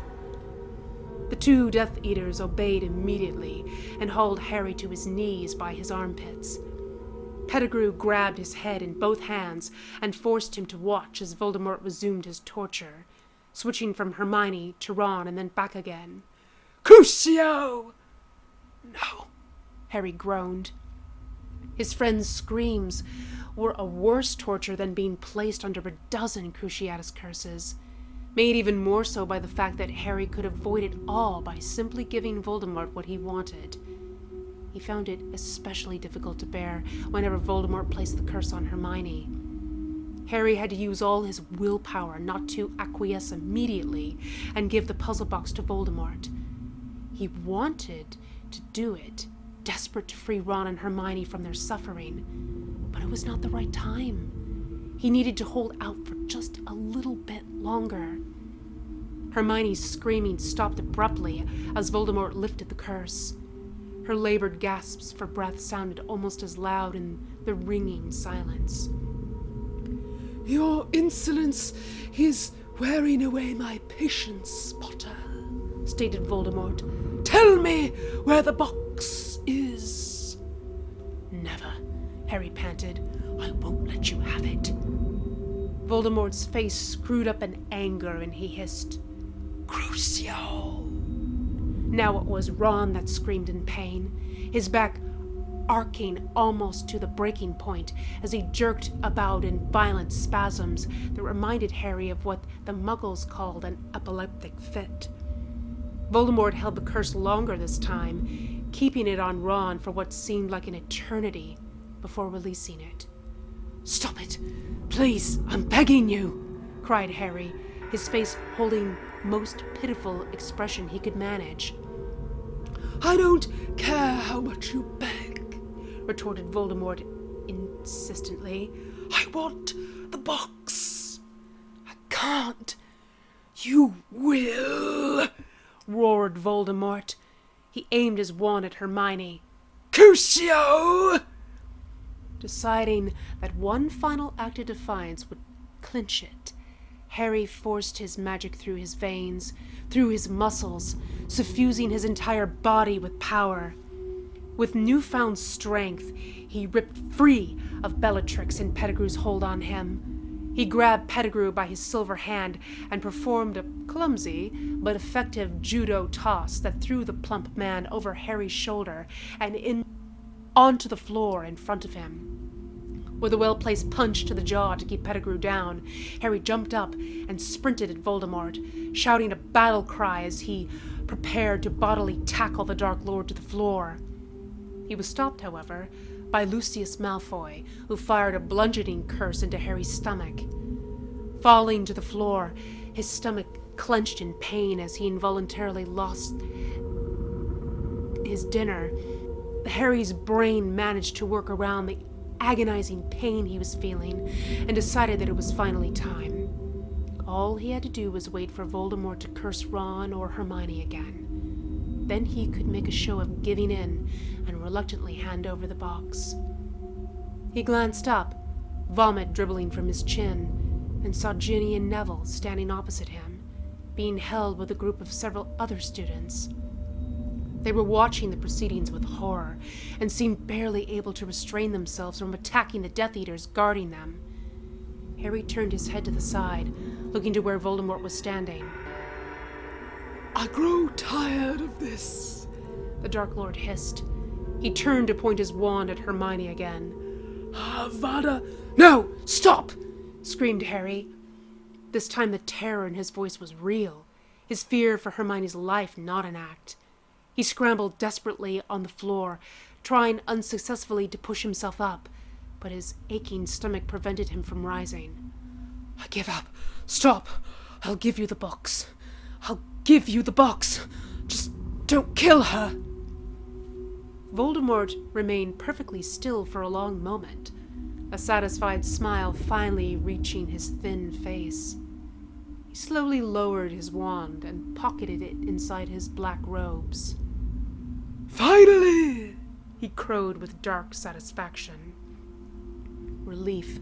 Speaker 1: The two Death Eaters obeyed immediately and hauled Harry to his knees by his armpits. Pettigrew grabbed his head in both hands and forced him to watch as Voldemort resumed his torture, switching from Hermione to Ron and then back again.
Speaker 2: Crucio!
Speaker 1: No, Harry groaned. His friend's screams were a worse torture than being placed under a dozen Cruciatus curses, made even more so by the fact that Harry could avoid it all by simply giving Voldemort what he wanted. He found it especially difficult to bear whenever Voldemort placed the curse on Hermione. Harry had to use all his willpower not to acquiesce immediately and give the puzzle box to Voldemort. He wanted to do it, desperate to free Ron and Hermione from their suffering, but it was not the right time. He needed to hold out for just a little bit longer. Hermione's screaming stopped abruptly as Voldemort lifted the curse. Her labored gasps for breath sounded almost as loud in the ringing silence.
Speaker 2: Your insolence is wearing away my patience, Potter, stated Voldemort. Tell me where the box is.
Speaker 1: Never, Harry panted. I won't let you have it. Voldemort's face screwed up in anger and he hissed, Crucio! Now it was Ron that screamed in pain, his back arcing almost to the breaking point as he jerked about in violent spasms that reminded Harry of what the Muggles called an epileptic fit. Voldemort held the curse longer this time, keeping it on Ron for what seemed like an eternity before releasing it.
Speaker 2: Stop it! Please, I'm begging you!
Speaker 1: Cried Harry, his face holding most pitiful expression he could manage.
Speaker 2: I don't care how much you beg,
Speaker 1: retorted Voldemort insistently.
Speaker 2: I want the box. I can't. You will,
Speaker 1: roared Voldemort. He aimed his wand at Hermione.
Speaker 2: Crucio!
Speaker 1: Deciding that one final act of defiance would clinch it, Harry forced his magic through his veins, through his muscles, suffusing his entire body with power. With newfound strength, he ripped free of Bellatrix and Pettigrew's hold on him. He grabbed Pettigrew by his silver hand and performed a clumsy but effective judo toss that threw the plump man over Harry's shoulder and onto the floor in front of him. With a well-placed punch to the jaw to keep Pettigrew down, Harry jumped up and sprinted at Voldemort, shouting a battle cry as he prepared to bodily tackle the Dark Lord to the floor. He was stopped, however, by Lucius Malfoy, who fired a bludgeoning curse into Harry's stomach. Falling to the floor, his stomach clenched in pain as he involuntarily lost his dinner. Harry's brain managed to work around the agonizing pain he was feeling and decided that it was finally time. All he had to do was wait for Voldemort to curse Ron or Hermione again. Then he could make a show of giving in and reluctantly hand over the box. He glanced up, vomit dribbling from his chin, and saw Ginny and Neville standing opposite him, being held with a group of several other students. They were watching the proceedings with horror and seemed barely able to restrain themselves from attacking the Death Eaters guarding them. Harry turned his head to the side, looking to where Voldemort was standing.
Speaker 2: I grow tired of this,
Speaker 1: the Dark Lord hissed. He turned to point his wand at Hermione again.
Speaker 2: Avada!
Speaker 1: No! Stop! Screamed Harry. This time the terror in his voice was real, his fear for Hermione's life not an act. He scrambled desperately on the floor, trying unsuccessfully to push himself up, but his aching stomach prevented him from rising.
Speaker 2: I give up. Stop. I'll give you the box. I'll give you the box. Just don't kill her.
Speaker 1: Voldemort remained perfectly still for a long moment, a satisfied smile finally reaching his thin face. He slowly lowered his wand and pocketed it inside his black robes.
Speaker 2: Finally!
Speaker 1: He crowed with dark satisfaction. Relief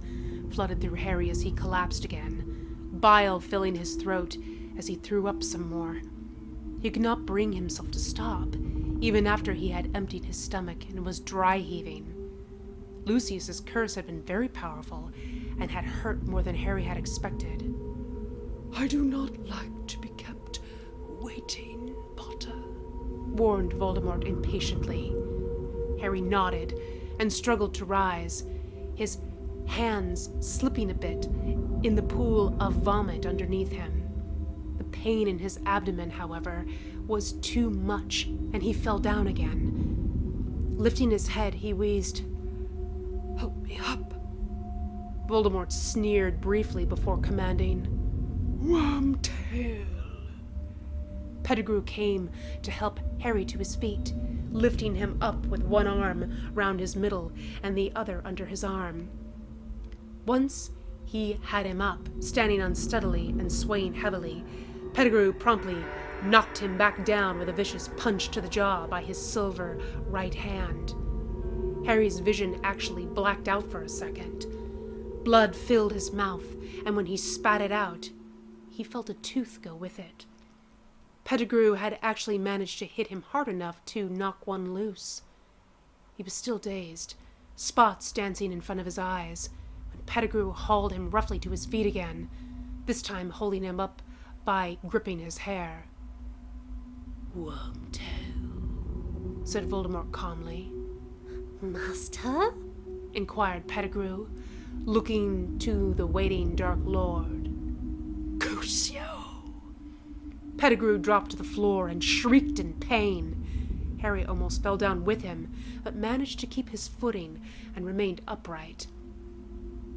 Speaker 1: flooded through Harry as he collapsed again, bile filling his throat as he threw up some more. He could not bring himself to stop, even after he had emptied his stomach and was dry-heaving. Lucius's curse had been very powerful and had hurt more than Harry had expected.
Speaker 2: I do not like to be kept waiting, Potter,
Speaker 1: warned Voldemort impatiently. Harry nodded and struggled to rise, his hands slipping a bit in the pool of vomit underneath him. The pain in his abdomen, however, was too much, and he fell down again. Lifting his head, he wheezed,
Speaker 2: Help me up.
Speaker 1: Voldemort sneered briefly before commanding,
Speaker 2: Wormtail.
Speaker 1: Pettigrew came to help Harry to his feet, lifting him up with one arm round his middle and the other under his arm. Once he had him up, standing unsteadily and swaying heavily, Pettigrew promptly knocked him back down with a vicious punch to the jaw by his silver right hand. Harry's vision actually blacked out for a second. Blood filled his mouth, and when he spat it out, he felt a tooth go with it. Pettigrew had actually managed to hit him hard enough to knock one loose. He was still dazed, spots dancing in front of his eyes, when Pettigrew hauled him roughly to his feet again, this time holding him up by gripping his hair.
Speaker 2: Wormtail,
Speaker 1: said Voldemort calmly.
Speaker 3: Master?
Speaker 1: Inquired Pettigrew, looking to the waiting Dark Lord.
Speaker 2: Crucio!
Speaker 1: Pettigrew dropped to the floor and shrieked in pain. Harry almost fell down with him, but managed to keep his footing and remained upright.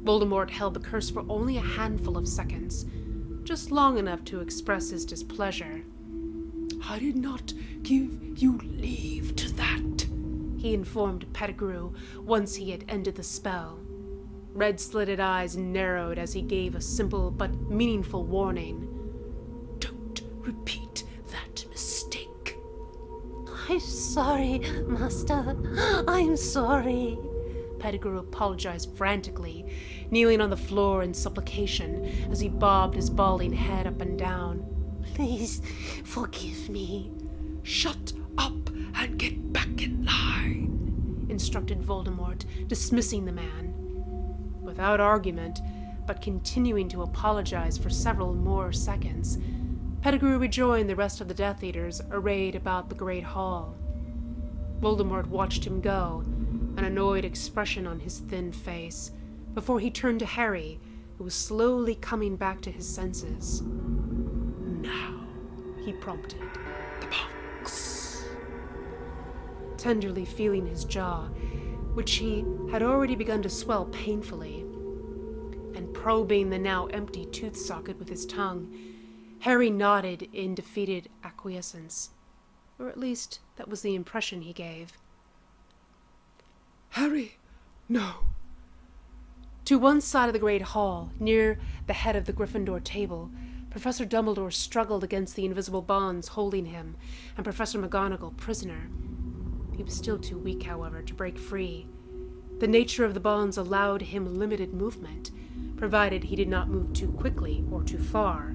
Speaker 1: Voldemort held the curse for only a handful of seconds, just long enough to express his displeasure.
Speaker 2: I did not give you leave to that,
Speaker 1: he informed Pettigrew once he had ended the spell. Red-slitted eyes narrowed as he gave a simple but meaningful warning.
Speaker 2: Don't repeat that mistake.
Speaker 3: I'm sorry, Master. I'm sorry.
Speaker 1: Pettigrew apologized frantically, kneeling on the floor in supplication as he bobbed his balding head up and down.
Speaker 3: Please forgive me.
Speaker 2: Shut up and get back in line,
Speaker 1: instructed Voldemort, dismissing the man. Without argument, but continuing to apologize for several more seconds, Pettigrew rejoined the rest of the Death Eaters arrayed about the Great Hall. Voldemort watched him go, an annoyed expression on his thin face, before he turned to Harry, who was slowly coming back to his senses.
Speaker 2: Now,
Speaker 1: he prompted,
Speaker 2: the box.
Speaker 1: Tenderly feeling his jaw, which he had already begun to swell painfully, and probing the now empty tooth socket with his tongue, Harry nodded in defeated acquiescence, or at least that was the impression he gave.
Speaker 2: Harry, no,
Speaker 1: To one side of the great hall, near the head of the Gryffindor table, Professor Dumbledore struggled against the invisible bonds holding him, and Professor McGonagall prisoner. He was still too weak, however, to break free. The nature of the bonds allowed him limited movement, provided he did not move too quickly or too far.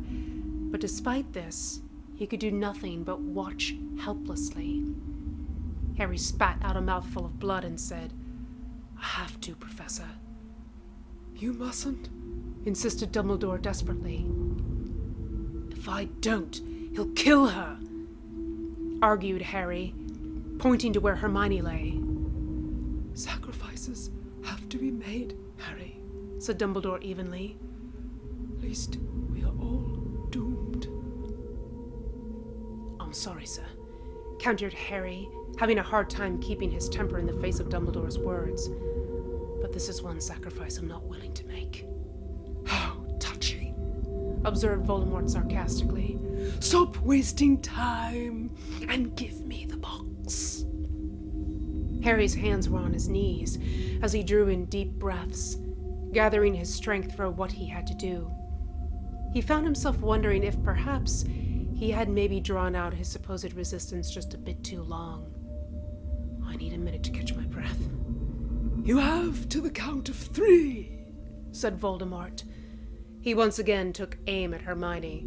Speaker 1: But despite this, he could do nothing but watch helplessly. Harry spat out a mouthful of blood and said, "I have to, Professor."
Speaker 2: You mustn't,
Speaker 1: insisted Dumbledore desperately.
Speaker 2: If I don't, he'll kill her,
Speaker 1: argued Harry, pointing to where Hermione lay.
Speaker 2: Sacrifices have to be made, Harry,
Speaker 1: said Dumbledore evenly.
Speaker 2: At least we are all doomed.
Speaker 1: I'm sorry, sir, countered Harry, having a hard time keeping his temper in the face of Dumbledore's words. But this is one sacrifice I'm not willing to make.
Speaker 2: How touching,
Speaker 1: observed Voldemort sarcastically.
Speaker 2: Stop wasting time and give me the box.
Speaker 1: Harry's hands were on his knees as he drew in deep breaths, gathering his strength for what he had to do. He found himself wondering if perhaps he had maybe drawn out his supposed resistance just a bit too long. I need a minute to catch my breath.
Speaker 2: You have to the count of 3,
Speaker 1: said Voldemort. He once again took aim at Hermione.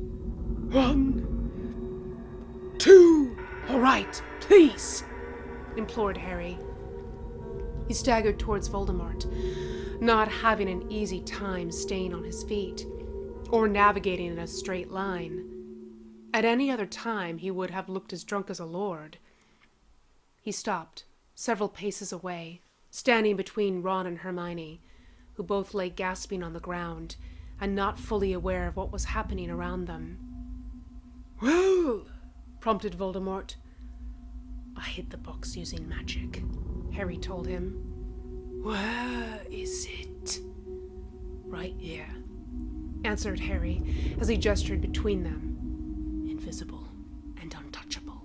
Speaker 2: 1, 2.
Speaker 1: All right, please, implored Harry. He staggered towards Voldemort, not having an easy time staying on his feet or navigating in a straight line. At any other time, he would have looked as drunk as a lord. He stopped, several paces away, standing between Ron and Hermione, who both lay gasping on the ground and not fully aware of what was happening around them.
Speaker 2: Well,
Speaker 1: prompted Voldemort. I hid the box using magic, Harry told him.
Speaker 2: Where is it?
Speaker 1: Right here, answered Harry as he gestured between them. Invisible and untouchable.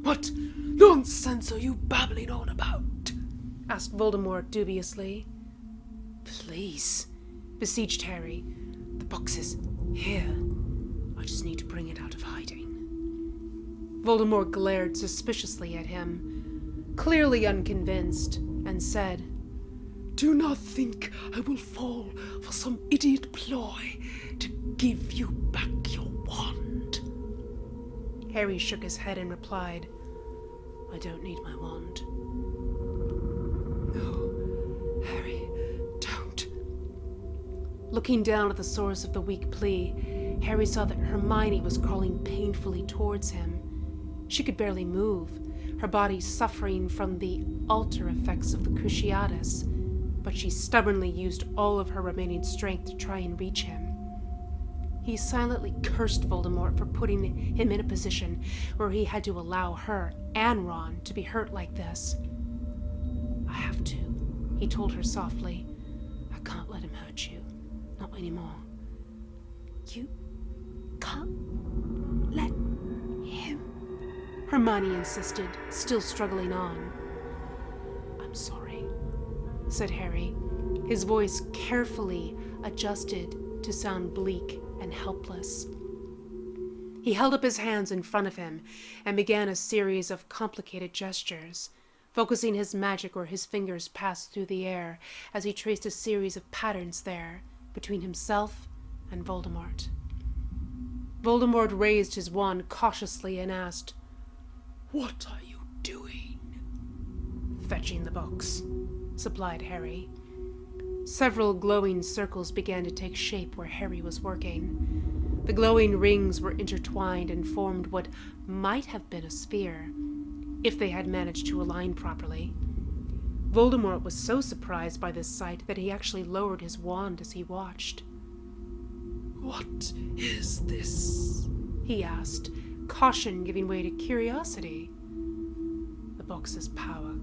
Speaker 2: What nonsense are you babbling on about?
Speaker 1: Asked Voldemort dubiously. Please, beseeched Harry. The box is here. I just need to bring it out of hiding. Voldemort glared suspiciously at him, clearly unconvinced, and said,
Speaker 2: Do not think I will fall for some idiot ploy to give you back your wand.
Speaker 1: Harry shook his head and replied, I don't need my wand.
Speaker 2: No, Harry, don't.
Speaker 1: Looking down at the source of the weak plea, Harry saw that Hermione was crawling painfully towards him. She could barely move, her body suffering from the alter effects of the Cruciatus, but she stubbornly used all of her remaining strength to try and reach him. He silently cursed Voldemort for putting him in a position where he had to allow her and Ron to be hurt like this. I have to, he told her softly. I can't let him hurt you. Not anymore.
Speaker 2: You can't let him?
Speaker 1: Hermione insisted, still struggling on. I'm sorry, said Harry, his voice carefully adjusted to sound bleak and helpless. He held up his hands in front of him and began a series of complicated gestures, focusing his magic where his fingers passed through the air as he traced a series of patterns there between himself and Voldemort. Voldemort raised his wand cautiously and asked,
Speaker 2: What are you doing?
Speaker 1: Fetching the box, supplied Harry. Several glowing circles began to take shape where Harry was working. The glowing rings were intertwined and formed what might have been a sphere, if they had managed to align properly. Voldemort was so surprised by this sight that he actually lowered his wand as he watched.
Speaker 2: What is this?
Speaker 1: He asked, caution giving way to curiosity. The box's power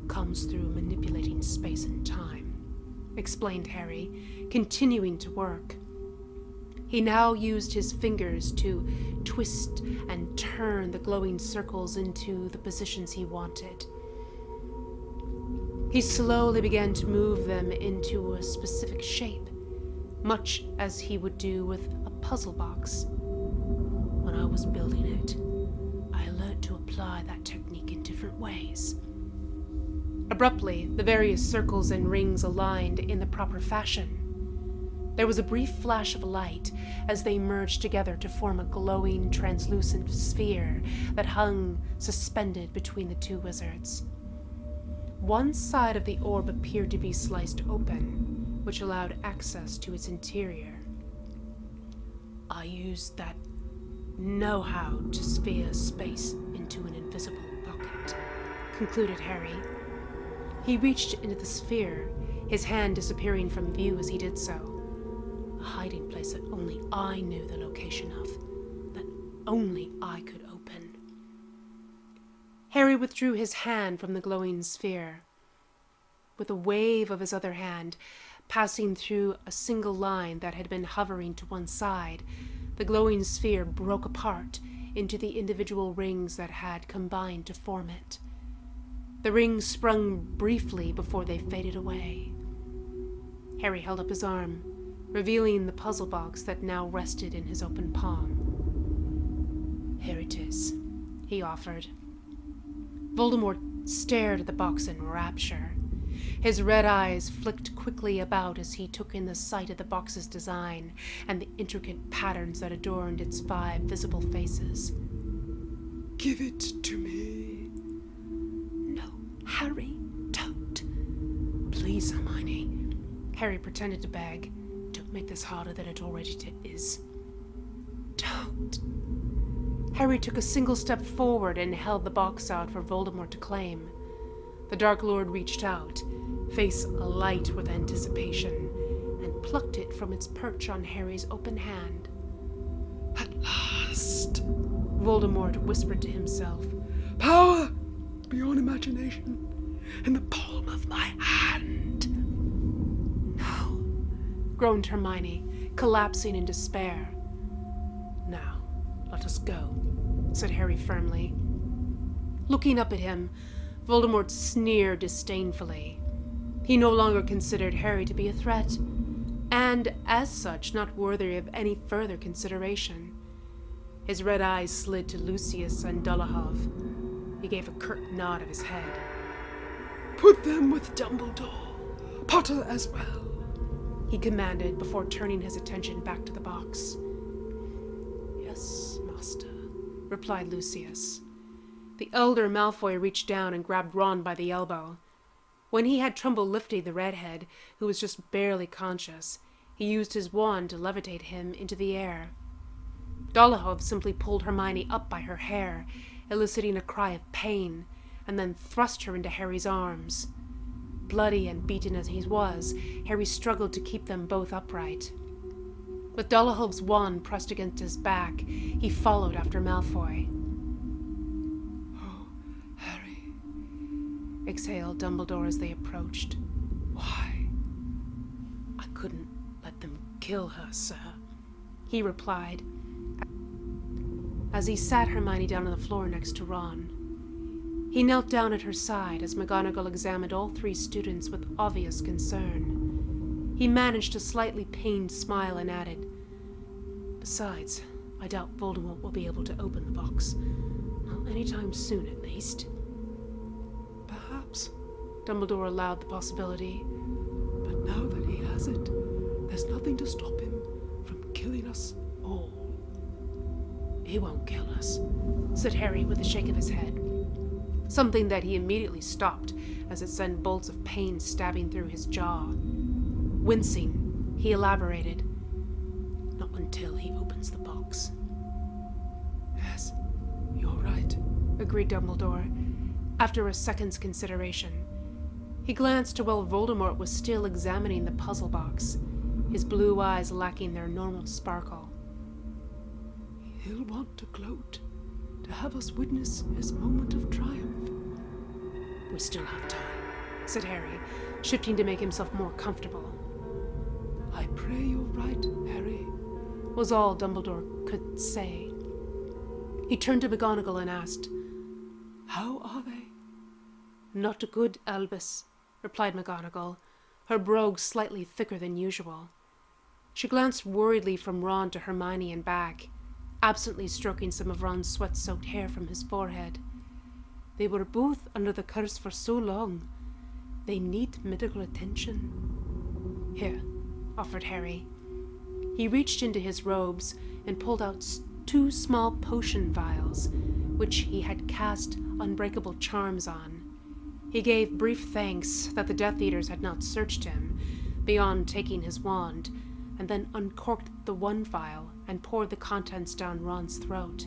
Speaker 1: comes through manipulating space and time, explained Harry, continuing to work. He now used his fingers to twist and turn the glowing circles into the positions he wanted. He slowly began to move them into a specific shape, much as he would do with a puzzle box. When I was building it, I learned to apply that technique in different ways. Abruptly, the various circles and rings aligned in the proper fashion. There was a brief flash of light as they merged together to form a glowing, translucent sphere that hung suspended between the two wizards. One side of the orb appeared to be sliced open, which allowed access to its interior. I used that know-how to sphere space into an invisible pocket, concluded Harry. He reached into the sphere, his hand disappearing from view as he did so. A hiding place that only I knew the location of, that only I could open. Harry withdrew his hand from the glowing sphere. With a wave of his other hand, passing through a single line that had been hovering to one side, the glowing sphere broke apart into the individual rings that had combined to form it. The rings sprung briefly before they faded away. Harry held up his arm, revealing the puzzle box that now rested in his open palm. "Here it is," he offered. Voldemort stared at the box in rapture. His red eyes flicked quickly about as he took in the sight of the box's design and the intricate patterns that adorned its 5 visible faces.
Speaker 2: Give it to me.
Speaker 1: "No, Harry, don't." "Please, Hermione," Harry pretended to beg. "Don't make this harder than it already is." "Don't." Harry took a single step forward and held the box out for Voldemort to claim. The Dark Lord reached out, face alight with anticipation, and plucked it from its perch on Harry's open hand.
Speaker 2: At last,
Speaker 1: Voldemort whispered to himself.
Speaker 2: "Power beyond imagination in the palm of my hand."
Speaker 1: "No," groaned Hermione, collapsing in despair. "Now, let us go," said Harry firmly. Looking up at him, Voldemort sneered disdainfully. He no longer considered Harry to be a threat, and, as such, not worthy of any further consideration. His red eyes slid to Lucius and Dolohov. He gave a curt nod of his head.
Speaker 2: "Put them with Dumbledore. Potter as well,"
Speaker 1: he commanded before turning his attention back to the box.
Speaker 2: "Yes, master,"
Speaker 1: replied Lucius. The elder Malfoy reached down and grabbed Ron by the elbow. When he had trouble lifting the redhead, who was just barely conscious, he used his wand to levitate him into the air. Dolohov simply pulled Hermione up by her hair, eliciting a cry of pain, and then thrust her into Harry's arms. Bloody and beaten as he was, Harry struggled to keep them both upright. With Dolohov's wand pressed against his back, he followed after Malfoy.
Speaker 2: "Harry,"
Speaker 1: Exhaled Dumbledore as they approached.
Speaker 2: "why?"
Speaker 1: "I couldn't let them kill her, sir," he replied, as he sat Hermione down on the floor next to Ron. He knelt down at her side as McGonagall examined all 3 students with obvious concern. He managed a slightly pained smile and added, "Besides, I doubt Voldemort will be able to open the box. Not anytime soon, at least."
Speaker 2: "Perhaps,
Speaker 1: Dumbledore allowed the possibility.
Speaker 2: but now that he has it, there's nothing to stop him from killing us all."
Speaker 1: "He won't kill us," said Harry with a shake of his head, something that he immediately stopped as it sent bolts of pain stabbing through his jaw. Wincing, he elaborated, "Not until he opens the box."
Speaker 2: "Yes, you're right,"
Speaker 1: agreed Dumbledore, after a second's consideration. He glanced to where Voldemort was still examining the puzzle box, his blue eyes lacking their normal sparkle.
Speaker 2: "He'll want to gloat, to have us witness his moment of triumph."
Speaker 1: "We still have time," said Harry, shifting to make himself more comfortable.
Speaker 2: "I pray you're right, Harry,"
Speaker 1: was all Dumbledore could say. He turned to McGonagall and asked,
Speaker 2: "How are they?"
Speaker 1: "Not good, Albus," replied McGonagall, her brogue slightly thicker than usual. She glanced worriedly from Ron to Hermione and back, absently stroking some of Ron's sweat-soaked hair from his forehead. They were both under the curse for so long. They need medical attention. Here, offered Harry. He reached into his robes and pulled out 2 small potion vials, which he had cast unbreakable charms on. He gave brief thanks that the Death Eaters had not searched him, beyond taking his wand, and then uncorked the one vial and poured the contents down Ron's throat.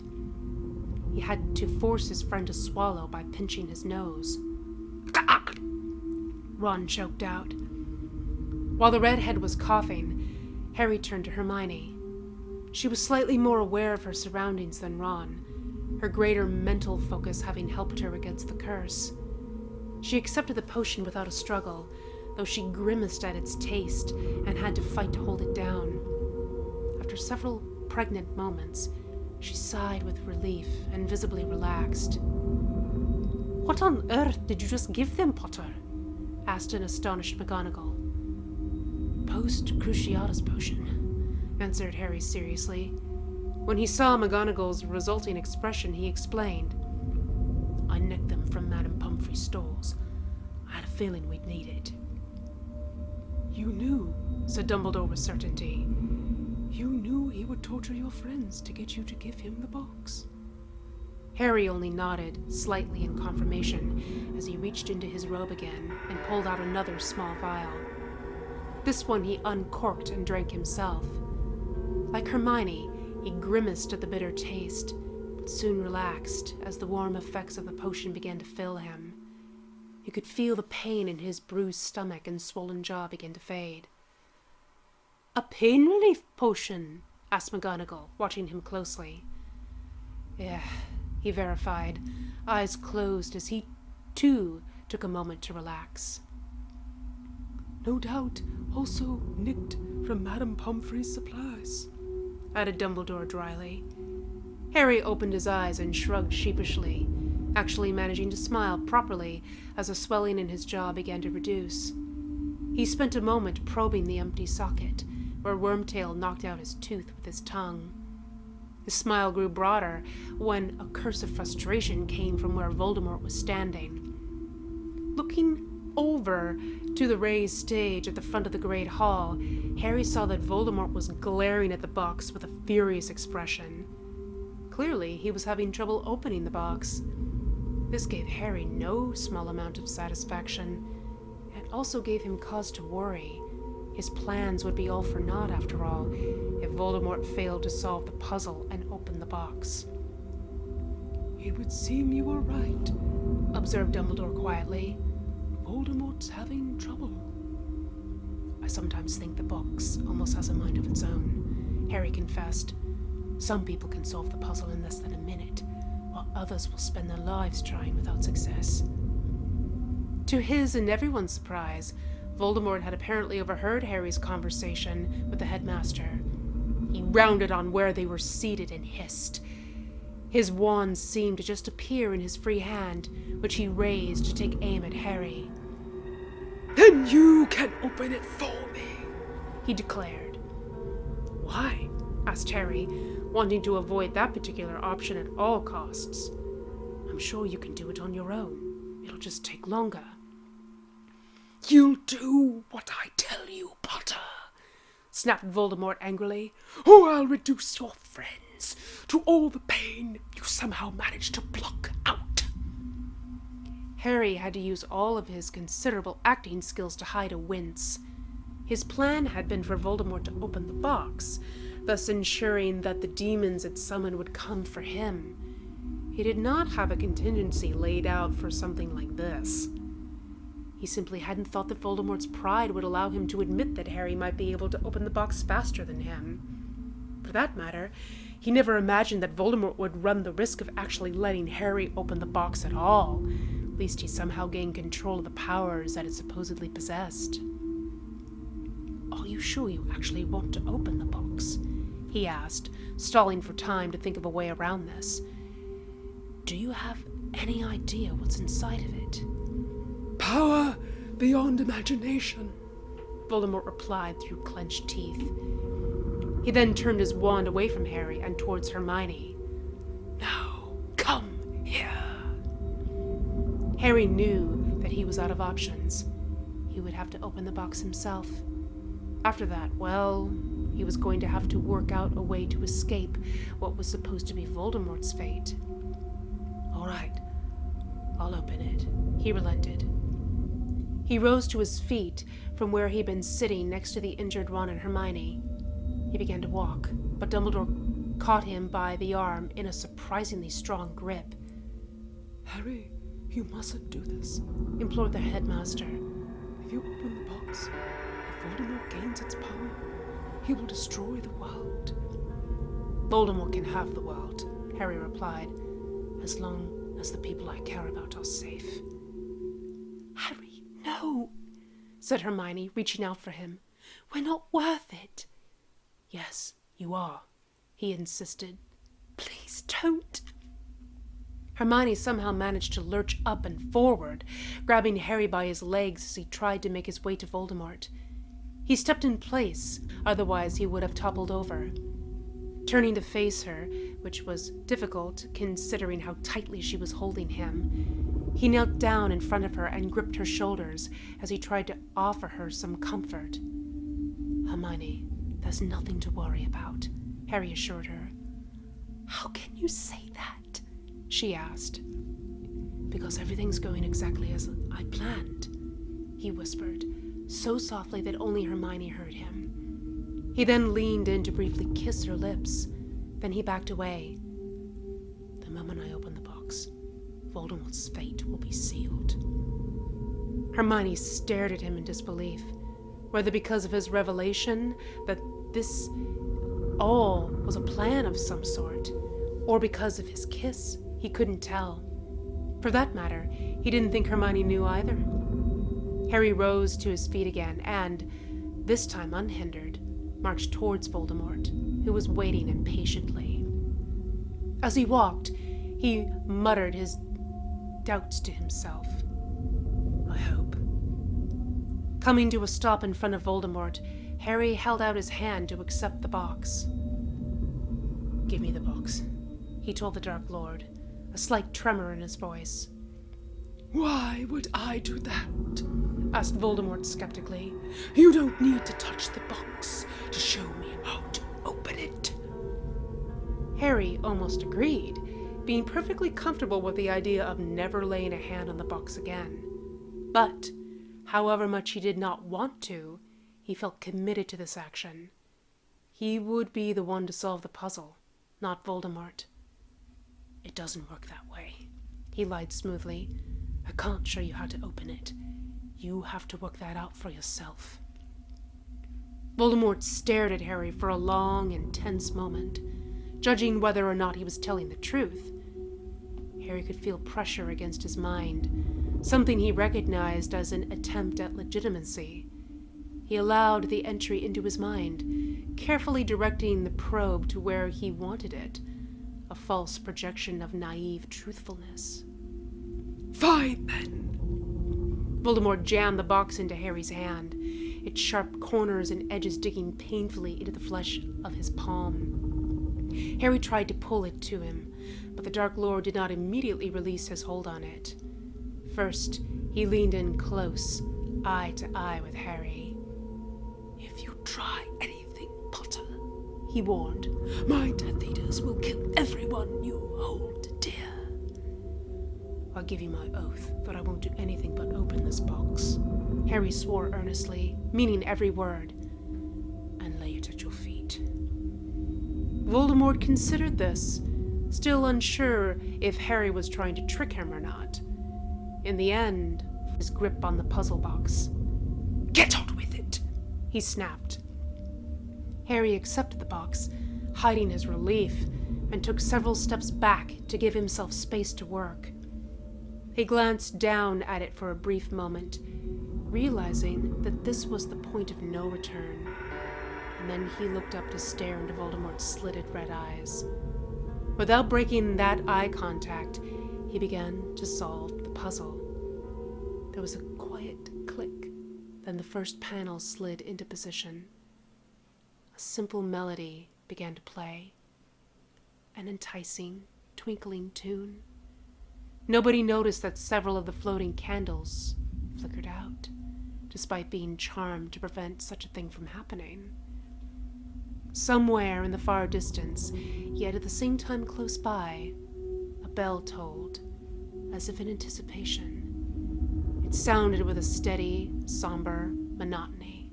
Speaker 1: He had to force his friend to swallow by pinching his nose. Ron choked out. While the redhead was coughing, Harry turned to Hermione. She was slightly more aware of her surroundings than Ron, her greater mental focus having helped her against the curse. She accepted the potion without a struggle, though she grimaced at its taste and had to fight to hold it down. After several pregnant moments, she sighed with relief and visibly relaxed.
Speaker 3: What on earth did you just give them, Potter? Asked an astonished McGonagall.
Speaker 1: Post-Cruciatus potion, answered Harry seriously. When he saw McGonagall's resulting expression, he explained. I nicked them from Madame Pomfrey's stores. I had a feeling we'd need it.
Speaker 2: You knew, said Dumbledore with certainty. You knew he would torture your friends to get you to give him the box.
Speaker 1: Harry only nodded, slightly in confirmation, as he reached into his robe again and pulled out another small vial. This one he uncorked and drank himself. Like Hermione, he grimaced at the bitter taste, but soon relaxed as the warm effects of the potion began to fill him. He could feel the pain in his bruised stomach and swollen jaw begin to fade.
Speaker 3: A pain relief potion? Asked McGonagall,
Speaker 1: watching him closely. Yeah, he verified, eyes closed as he, too, took a moment to relax.
Speaker 2: No doubt also nicked from Madame Pomfrey's supplies,
Speaker 1: added Dumbledore dryly. Harry opened his eyes and shrugged sheepishly, actually managing to smile properly as the swelling in his jaw began to reduce. He spent a moment probing the empty socket, where Wormtail knocked out his tooth with his tongue. His smile grew broader when a curse of frustration came from where Voldemort was standing. Looking over to the raised stage at the front of the Great Hall, Harry saw that Voldemort was glaring at the box with a furious expression. Clearly, he was having trouble opening the box. This gave Harry no small amount of satisfaction. It also gave him cause to worry. His plans would be all for naught, after all, if Voldemort failed to solve the puzzle and open the box.
Speaker 2: It would seem you were right, observed Dumbledore quietly. Voldemort's having trouble.
Speaker 1: I sometimes think the box almost has a mind of its own, Harry confessed. Some people can solve the puzzle in less than a minute, while others will spend their lives trying without success. To his and everyone's surprise, Voldemort had apparently overheard Harry's conversation with the headmaster. He rounded on where they were seated and hissed. His wand seemed to just appear in his free hand, which he raised to take aim at Harry.
Speaker 2: Then you can open it for me,
Speaker 1: he declared.
Speaker 2: Why?
Speaker 1: Asked Harry, wanting to avoid that particular option at all costs. I'm sure you can do it on your own. It'll just take longer.
Speaker 2: You'll do what I tell you, Potter,
Speaker 1: snapped Voldemort angrily,
Speaker 2: or I'll reduce your friends to all the pain you somehow managed to pluck out.
Speaker 1: Harry had to use all of his considerable acting skills to hide a wince. His plan had been for Voldemort to open the box, thus ensuring that the demons it summoned would come for him. He did not have a contingency laid out for something like this. He simply hadn't thought that Voldemort's pride would allow him to admit that Harry might be able to open the box faster than him. For that matter, he never imagined that Voldemort would run the risk of actually letting Harry open the box at all, lest he somehow gain control of the powers that it supposedly possessed. Are you sure you actually want to open the box? He asked, stalling for time to think of a way around this. Do you have any idea what's inside of it?
Speaker 2: Power beyond imagination,
Speaker 1: Voldemort replied through clenched teeth. He then turned his wand away from Harry and towards Hermione.
Speaker 2: Now, come here.
Speaker 1: Harry knew that he was out of options. He would have to open the box himself. After that, well, he was going to have to work out a way to escape what was supposed to be Voldemort's fate.
Speaker 2: All right, I'll open it.
Speaker 1: He relented. He rose to his feet from where he'd been sitting next to the injured Ron and Hermione. He began to walk, but Dumbledore caught him by the arm in a surprisingly strong grip.
Speaker 2: Harry, you mustn't do this,
Speaker 1: implored the headmaster.
Speaker 2: If you open the box, if Voldemort gains its power, he will destroy the world.
Speaker 1: Voldemort can have the world, Harry replied, as long as the people I care about are safe.
Speaker 3: Harry, no,
Speaker 1: said Hermione, reaching out for him.
Speaker 3: We're not worth it.
Speaker 1: Yes, you are, he insisted.
Speaker 3: Please don't.
Speaker 1: Hermione somehow managed to lurch up and forward, grabbing Harry by his legs as he tried to make his way to Voldemort. He stepped in place, otherwise he would have toppled over. Turning to face her, which was difficult considering how tightly she was holding him, he knelt down in front of her and gripped her shoulders as he tried to offer her some comfort.
Speaker 3: Hermione, there's nothing to worry about,
Speaker 1: Harry assured her.
Speaker 3: How can you say that?
Speaker 1: She asked.
Speaker 3: Because everything's going exactly as I planned, he whispered, so softly that only Hermione heard him.
Speaker 1: He then leaned in to briefly kiss her lips. Then he backed away.
Speaker 3: The moment I open the box, Voldemort's fate will be sealed.
Speaker 1: Hermione stared at him in disbelief, whether because of his revelation that this all was a plan of some sort, or because of his kiss. He couldn't tell. For that matter, he didn't think Hermione knew either. Harry rose to his feet again and, this time unhindered, marched towards Voldemort, who was waiting impatiently. As he walked, he muttered his doubts to himself.
Speaker 2: I hope.
Speaker 1: Coming to a stop in front of Voldemort, Harry held out his hand to accept the box.
Speaker 2: Give me the box,
Speaker 1: he told the Dark Lord, a slight tremor in his voice.
Speaker 2: Why would I do that?
Speaker 1: Asked Voldemort skeptically.
Speaker 2: You don't need to touch the box to show me how to open it.
Speaker 1: Harry almost agreed, being perfectly comfortable with the idea of never laying a hand on the box again. But, however much he did not want to, he felt committed to this action. He would be the one to solve the puzzle, not Voldemort.
Speaker 2: It doesn't work that way,
Speaker 1: he lied smoothly.
Speaker 2: I can't show you how to open it. You have to work that out for yourself.
Speaker 1: Voldemort stared at Harry for a long and tense moment, judging whether or not he was telling the truth. Harry could feel pressure against his mind, something he recognized as an attempt at legitimacy. He allowed the entry into his mind, carefully directing the probe to where he wanted it, a false projection of naive truthfulness.
Speaker 2: Fine, then.
Speaker 1: Voldemort jammed the box into Harry's hand, its sharp corners and edges digging painfully into the flesh of his palm. Harry tried to pull it to him, but the Dark Lord did not immediately release his hold on it. First, he leaned in close, eye to eye with Harry.
Speaker 2: If you try anything, Potter,
Speaker 1: he warned,
Speaker 2: my Death Eaters will kill everyone you hold dear.
Speaker 1: I'll give you my oath that I won't do anything but open this box, Harry swore earnestly, meaning every word,
Speaker 2: and lay it at your feet.
Speaker 1: Voldemort considered this, still unsure if Harry was trying to trick him or not. In the end, his grip on the puzzle box.
Speaker 2: Get on with it,
Speaker 1: he snapped. Harry accepted the box, hiding his relief, and took several steps back to give himself space to work. He glanced down at it for a brief moment, realizing that this was the point of no return, and then he looked up to stare into Voldemort's slitted red eyes. Without breaking that eye contact, he began to solve the puzzle. There was a quiet click
Speaker 3: Then the first panel slid into position. A simple melody began to play, an enticing, twinkling tune. Nobody noticed that several of the floating candles flickered out, despite being charmed to prevent such a thing from happening. Somewhere in the far distance, yet at the same time close by, a bell tolled, as if in anticipation. It sounded with a steady, somber monotony.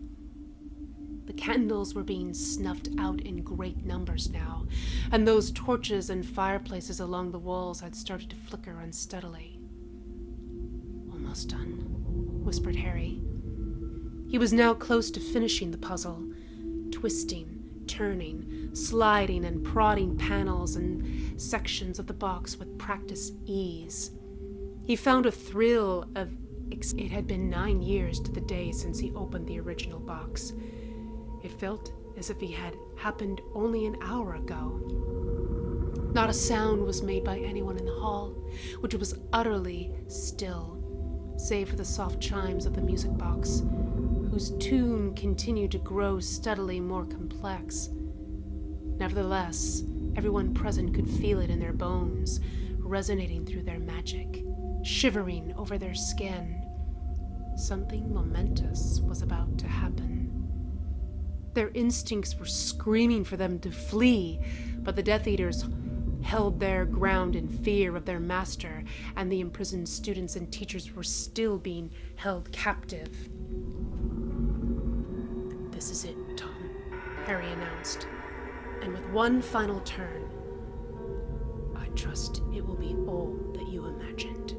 Speaker 3: The candles were being snuffed out in great numbers now, and those torches and fireplaces along the walls had started to flicker unsteadily. "Almost done," whispered Harry. He was now close to finishing the puzzle, twisting, turning, sliding and prodding panels and sections of the box with practiced ease. He found a thrill of it had been 9 years to the day since he opened the original box. It felt as if it had happened only an hour ago. Not a sound was made by anyone in the hall, which was utterly still, save for the soft chimes of the music box, whose tune continued to grow steadily more complex. Nevertheless, everyone present could feel it in their bones, resonating through their magic, shivering over their skin. Something momentous was about to happen. Their instincts were screaming for them to flee, but the Death Eaters held their ground in fear of their master, and the imprisoned students and teachers were still being held captive. "This is it, Tom," Harry announced, and with one final turn, "I trust it will be all that you imagined,"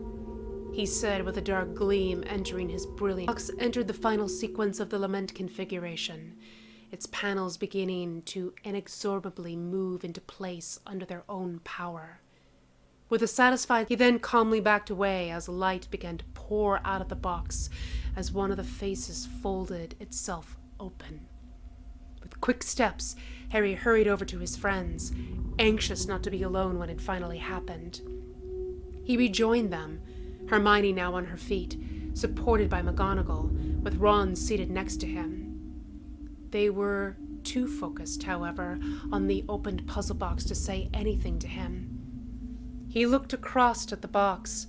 Speaker 3: he said with a dark gleam entering his brilliant. The box entered the final sequence of the lament configuration, its panels beginning to inexorably move into place under their own power. With a satisfied, he then calmly backed away as light began to pour out of the box as one of the faces folded itself open. With quick steps, Harry hurried over to his friends, anxious not to be alone when it finally happened. He rejoined them, Hermione now on her feet, supported by McGonagall, with Ron seated next to him. They were too focused, however, on the opened puzzle box to say anything to him. He looked across at the box,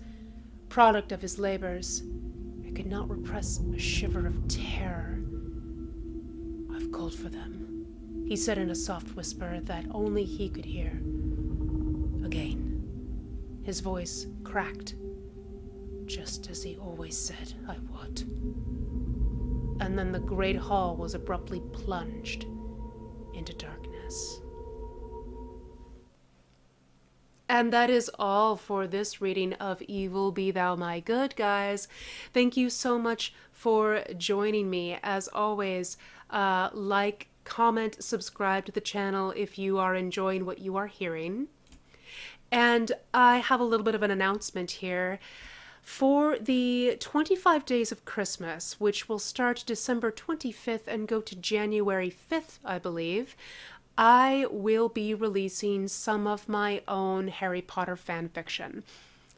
Speaker 3: product of his labors, and could not repress a shiver of terror. "I've called for them," he said in a soft whisper that only he could hear. Again, his voice cracked, just as he always said I would. And then the great hall was abruptly plunged into darkness. And that is all for this reading of Evil Be Thou My Good, guys. Thank you so much for joining me. As always, like, comment, subscribe to the channel if you are enjoying what you are hearing. And I have a little bit of an announcement here. For the 25 Days of Christmas, which will start December 25th and go to January 5th, I believe, I will be releasing some of my own Harry Potter fan fiction.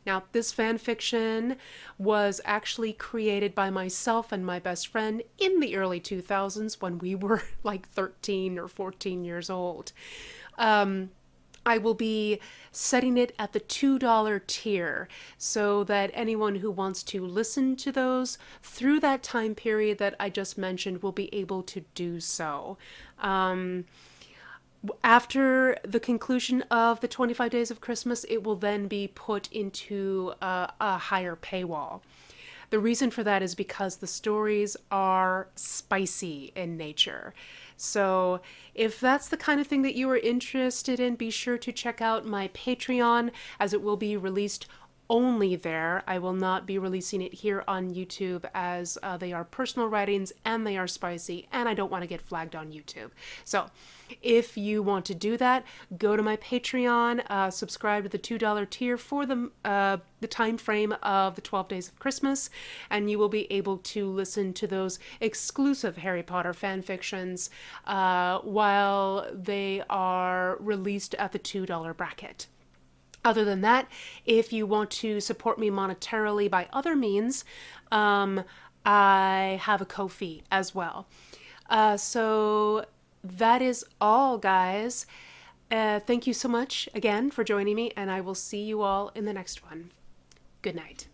Speaker 3: Now, this fan fiction was actually created by myself and my best friend in the early 2000s when we were like 13 or 14 years old. I will be setting it at the $2 tier so that anyone who wants to listen to those through that time period that I just mentioned will be able to do so. After the conclusion of the 25 Days of Christmas, it will then be put into a higher paywall. The reason for that is because the stories are spicy in nature. So if that's the kind of thing that you are interested in, be sure to check out my Patreon, as it will be released only there. I will not be releasing it here on YouTube, as they are personal writings and they are spicy, and I don't want to get flagged on YouTube. So if you want to do that, go to my Patreon, subscribe to the $2 tier for the time frame of the 12 Days of Christmas, and you will be able to listen to those exclusive Harry Potter fan fictions while they are released at the $2 bracket. Other than that, if you want to support me monetarily by other means,
Speaker 1: I have a Ko-fi as well. So that is all, guys. Thank you so much again for joining me, and I will see you all in the next one. Good night.